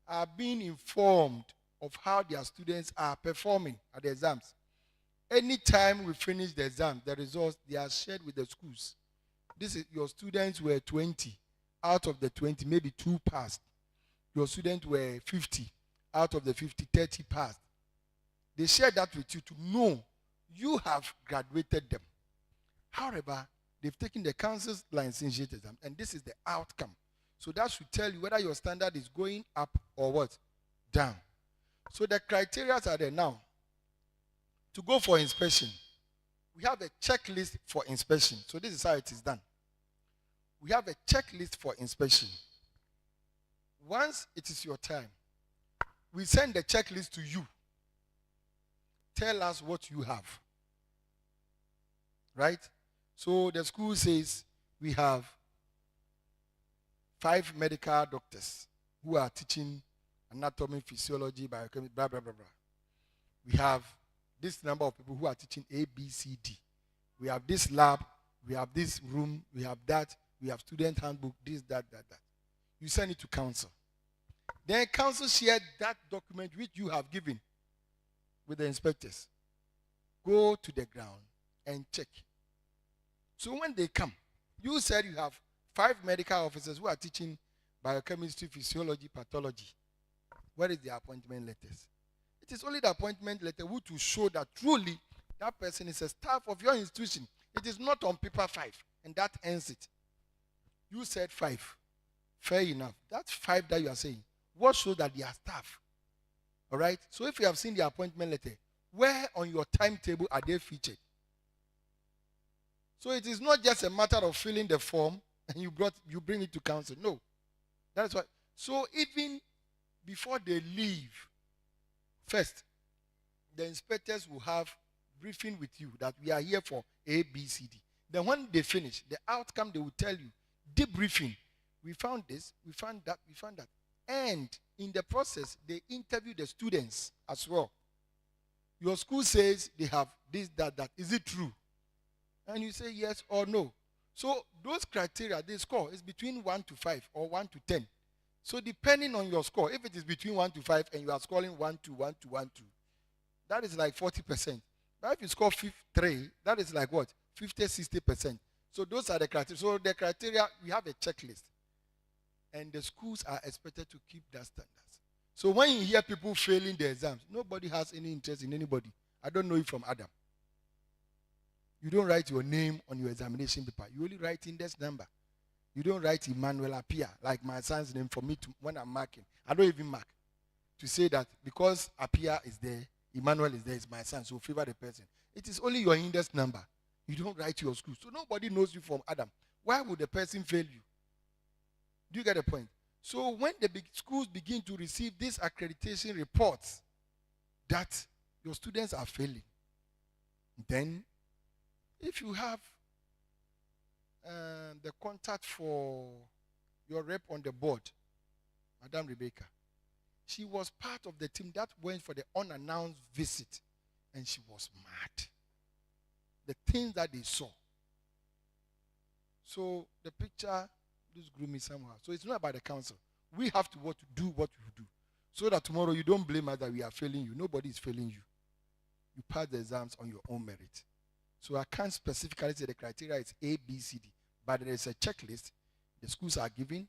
are being informed of how their students are performing at the exams, anytime we finish the exam, the results, they are shared with the schools. This is your students were 20. Out of the 20, maybe 2 passed. Your students were 50. Out of the 50, 30 passed. They share that with you to know you have graduated them. However, they've taken the council's licentiate exam, and this is the outcome. So that should tell you whether your standard is going up or what? Down. So the criteria are there now. To go for inspection, we have a checklist for inspection. So this is how it is done. We have a checklist for inspection. Once it is your time, we send the checklist to you. Tell us what you have. Right? So the school says we have 5 medical doctors who are teaching anatomy, physiology, biochemistry, blah, blah, blah, blah. We have this number of people who are teaching A, B, C, D. We have this lab, we have this room, we have that, we have student handbook, this, that. You send it to council. Then council shared that document which you have given with the inspectors. Go to the ground and check. So when they come, you said you have 5 medical officers who are teaching biochemistry, physiology, pathology. Where is the appointment letters? It is only the appointment letter which will show that truly that person is a staff of your institution. It is not on paper 5, and that ends it. You said 5. Fair enough. That's 5 that you are saying. What shows that they are staff? All right? So if you have seen the appointment letter, where on your timetable are they featured? So it is not just a matter of filling the form and you bring it to council. No. That's why. So even before they leave, first, the inspectors will have briefing with you that we are here for A, B, C, D. Then when they finish, the outcome they will tell you, debriefing. We found this, we found that, we found that. And in the process, they interview the students as well. Your school says they have this, that. Is it true? And you say yes or no. So those criteria, they score is between 1 to 5 or 1 to 10. So depending on your score, if it is between 1 to 5 and you are scoring 1 to 1 to 1 to, that is like 40%. But if you score 3, that is like what? 50-60%. So those are the criteria. So the criteria, we have a checklist. And the schools are expected to keep that standards. So when you hear people failing the exams, nobody has any interest in anybody. I don't know you from Adam. You don't write your name on your examination paper. You only write index number. You don't write Emmanuel Apia, like my son's name for me to, when I'm marking. I don't even mark. To say that because Apia is there, Emmanuel is there, it's my son, so favor the person. It is only your index number. You don't write your school. So nobody knows you from Adam. Why would the person fail you? Do you get the point? So when the schools begin to receive these accreditation reports that your students are failing, then if you have the contact for your rep on the board, Madam Rebecca, she was part of the team that went for the unannounced visit, and she was mad. The things that they saw. So the picture just grew me somehow. So it's not about the council. We have to do what we do, so that tomorrow you don't blame us that we are failing you. Nobody is failing you. You pass the exams on your own merit. So I can't specifically say the criteria is A, B, C, D. But there is a checklist the schools are giving.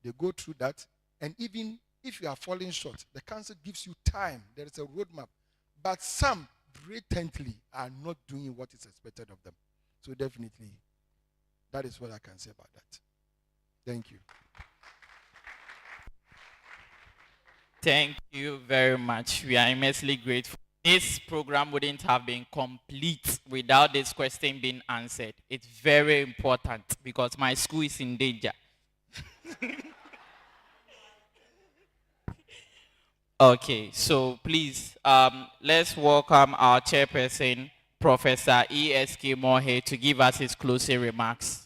They go through that. And even if you are falling short, the council gives you time. There is a roadmap. But some blatantly are not doing what is expected of them. So definitely, that is what I can say about that. Thank you. Thank you very much. We are immensely grateful. This program wouldn't have been complete without this question being answered. It's very important because my school is in danger. Okay, so please, let's welcome our chairperson, Professor E.S.K. Mohe, to give us his closing remarks.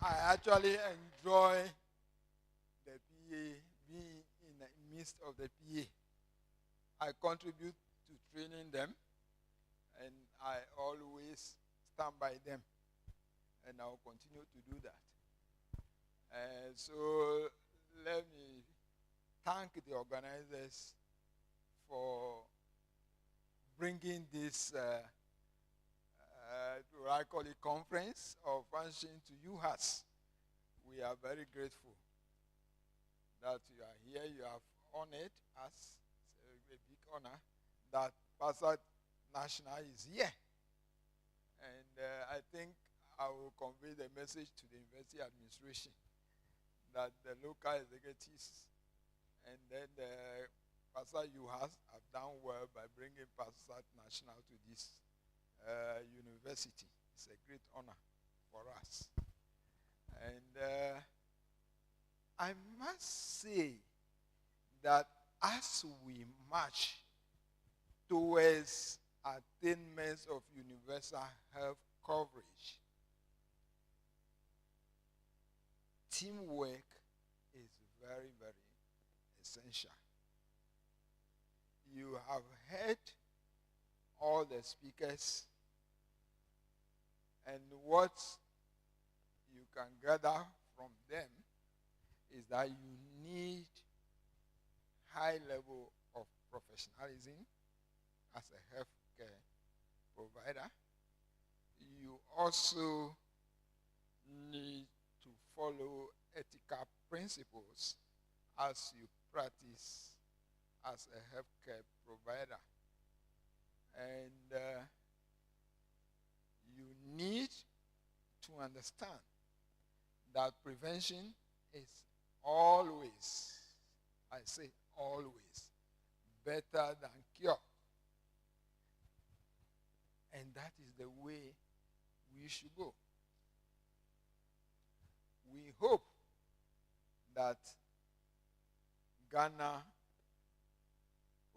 I actually enjoy the PA, being in the midst of the PA. I contribute to training them, and I always stand by them, and I will continue to do that. So let me thank the organizers for bringing this what I call it conference or function to UHAS. We are very grateful that you are here. You have honored us. It's a big honor that PASAG National is here. And I think I will convey the message to the university administration that the local executives and then the PASAG UHAS have done well by bringing PASAG National to this university. It's a great honor for us. And I must say that as we march towards attainment of universal health coverage, teamwork is very, very essential. You have heard all the speakers, and what you can gather from them is that you need high level of professionalism as a healthcare provider. You also need to follow ethical principles as you practice as a healthcare provider. And you need to understand that prevention is always, I say always, better than cure. And that is the way we should go. We hope that Ghana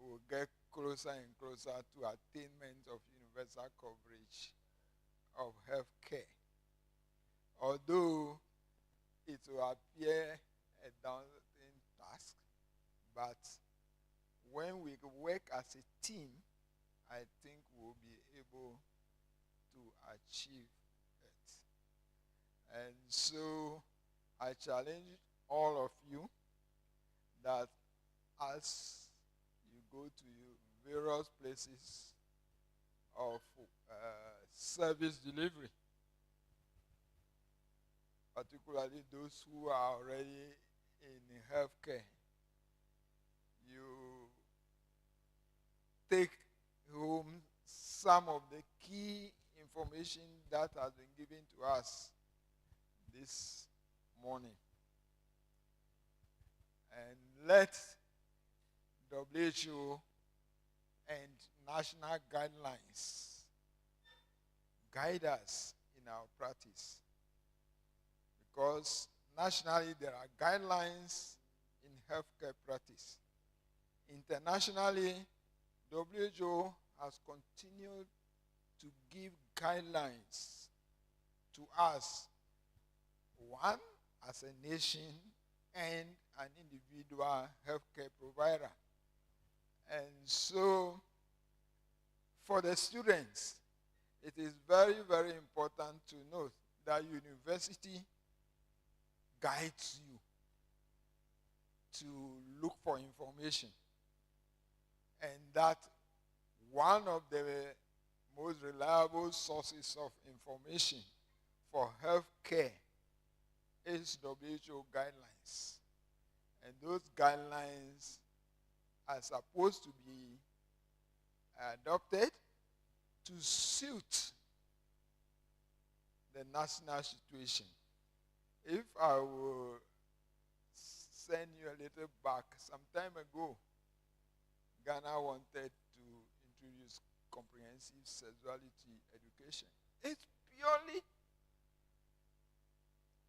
will get closer and closer to attainment of universal coverage of health care. Although it will appear a daunting task, but when we work as a team, I think we'll be able to achieve it. And so I challenge all of you that as you go to various places of service delivery, particularly those who are already in healthcare, you take home some of the key information that has been given to us this morning. And let WHO and national guidelines guide us in our practice. Because nationally there are guidelines in healthcare practice. Internationally, WHO has continued to give guidelines to us, one, as a nation and an individual healthcare provider. And so, for the students, it is very, very important to note that university guides you to look for information, and that one of the most reliable sources of information for health care is WHO guidelines. And those guidelines are supposed to be adopted to suit the national situation. If I will send you a little back, some time ago, Ghana wanted to introduce comprehensive sexuality education. It's purely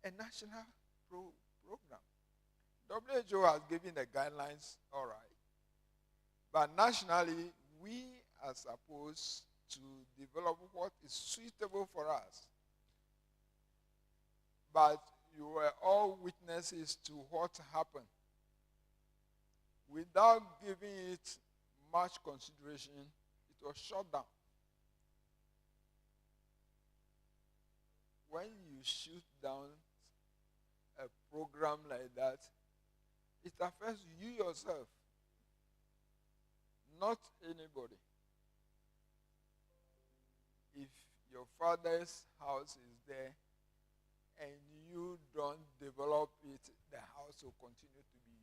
a national program. WHO has given the guidelines, all right. But nationally, we are supposed to develop what is suitable for us. But you were all witnesses to what happened. Without giving it much consideration, it was shut down. When you shoot down a program like that, it affects you yourself, not anybody. If your father's house is there and you don't develop it, the house will continue to be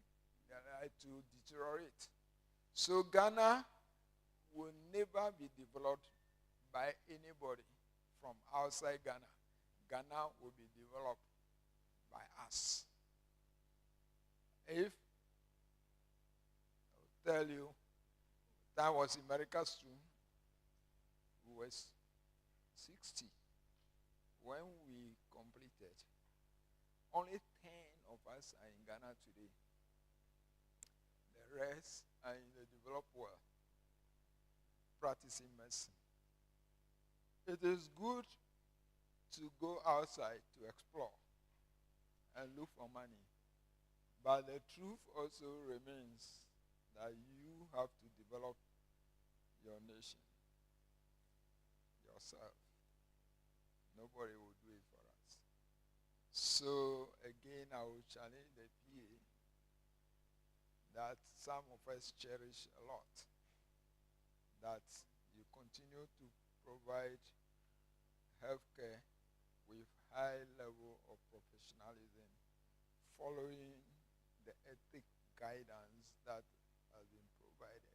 to deteriorate. So Ghana will never be developed by anybody from outside Ghana. Ghana will be developed by us. If I'll tell you, that was in America's too, we were 60 when we completed. Only 10 of us are in Ghana today. The rest are in the developed world practicing medicine. It is good to go outside to explore and look for money. But the truth also remains that you have to develop your nation yourself. Nobody will do it for us. So again, I will challenge the PA that some of us cherish a lot, that you continue to provide healthcare with high level of professionalism, following the ethic guidance that has been provided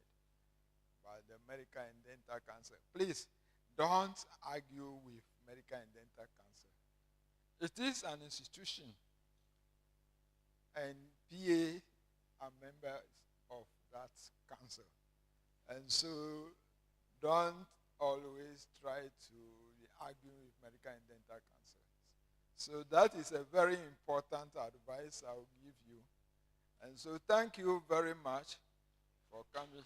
by the Medical and Dental Council. Please don't argue with Medical and Dental Council. It is an institution, and PA are members of that council. And so don't always try to argue with Medical and Dental Council. So that is a very important advice I will give you. And so thank you very much for coming.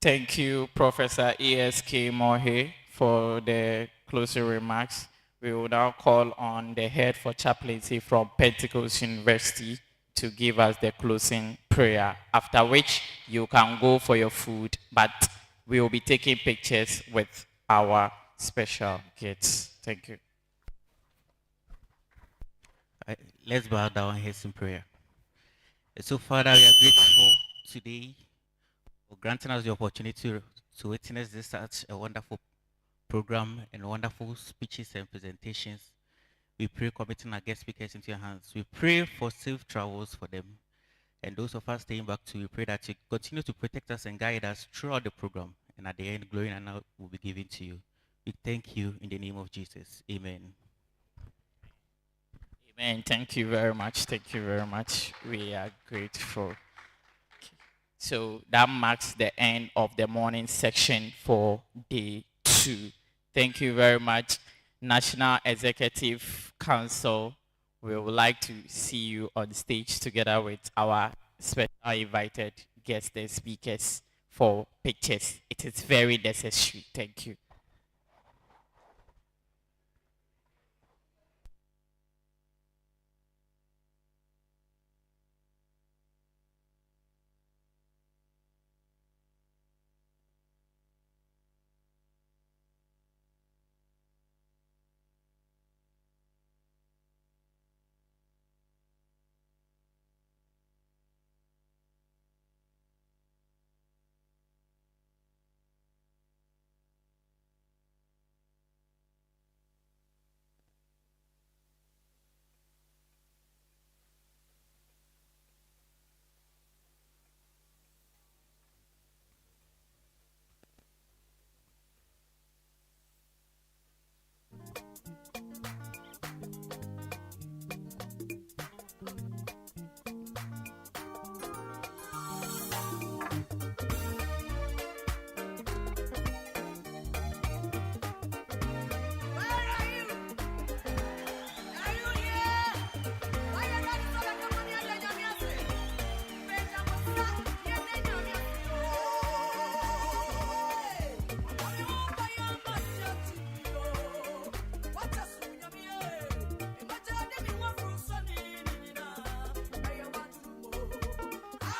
Thank you, Professor E.S.K. Mohe, for the closing remarks. We will now call on the head for chaplaincy from Pentecost University to give us the closing prayer, after which you can go for your food, but we will be taking pictures with our special guests. Thank you. Let's bow down heads in prayer. So, Father, we are grateful today for granting us the opportunity to witness this such a wonderful program and wonderful speeches and presentations. We pray committing our guest speakers into your hands. We pray for safe travels for them. And those of us staying back too, we pray that you continue to protect us and guide us throughout the program. And at the end, glory and honor will be given to you. We thank you in the name of Jesus. Amen. Amen. Thank you very much. Thank you very much. We are grateful. So that marks the end of the morning section for day 2. Thank you very much, National Executive Council. We would like to see you on stage together with our special invited guest speakers for pictures. It is very necessary. Thank you.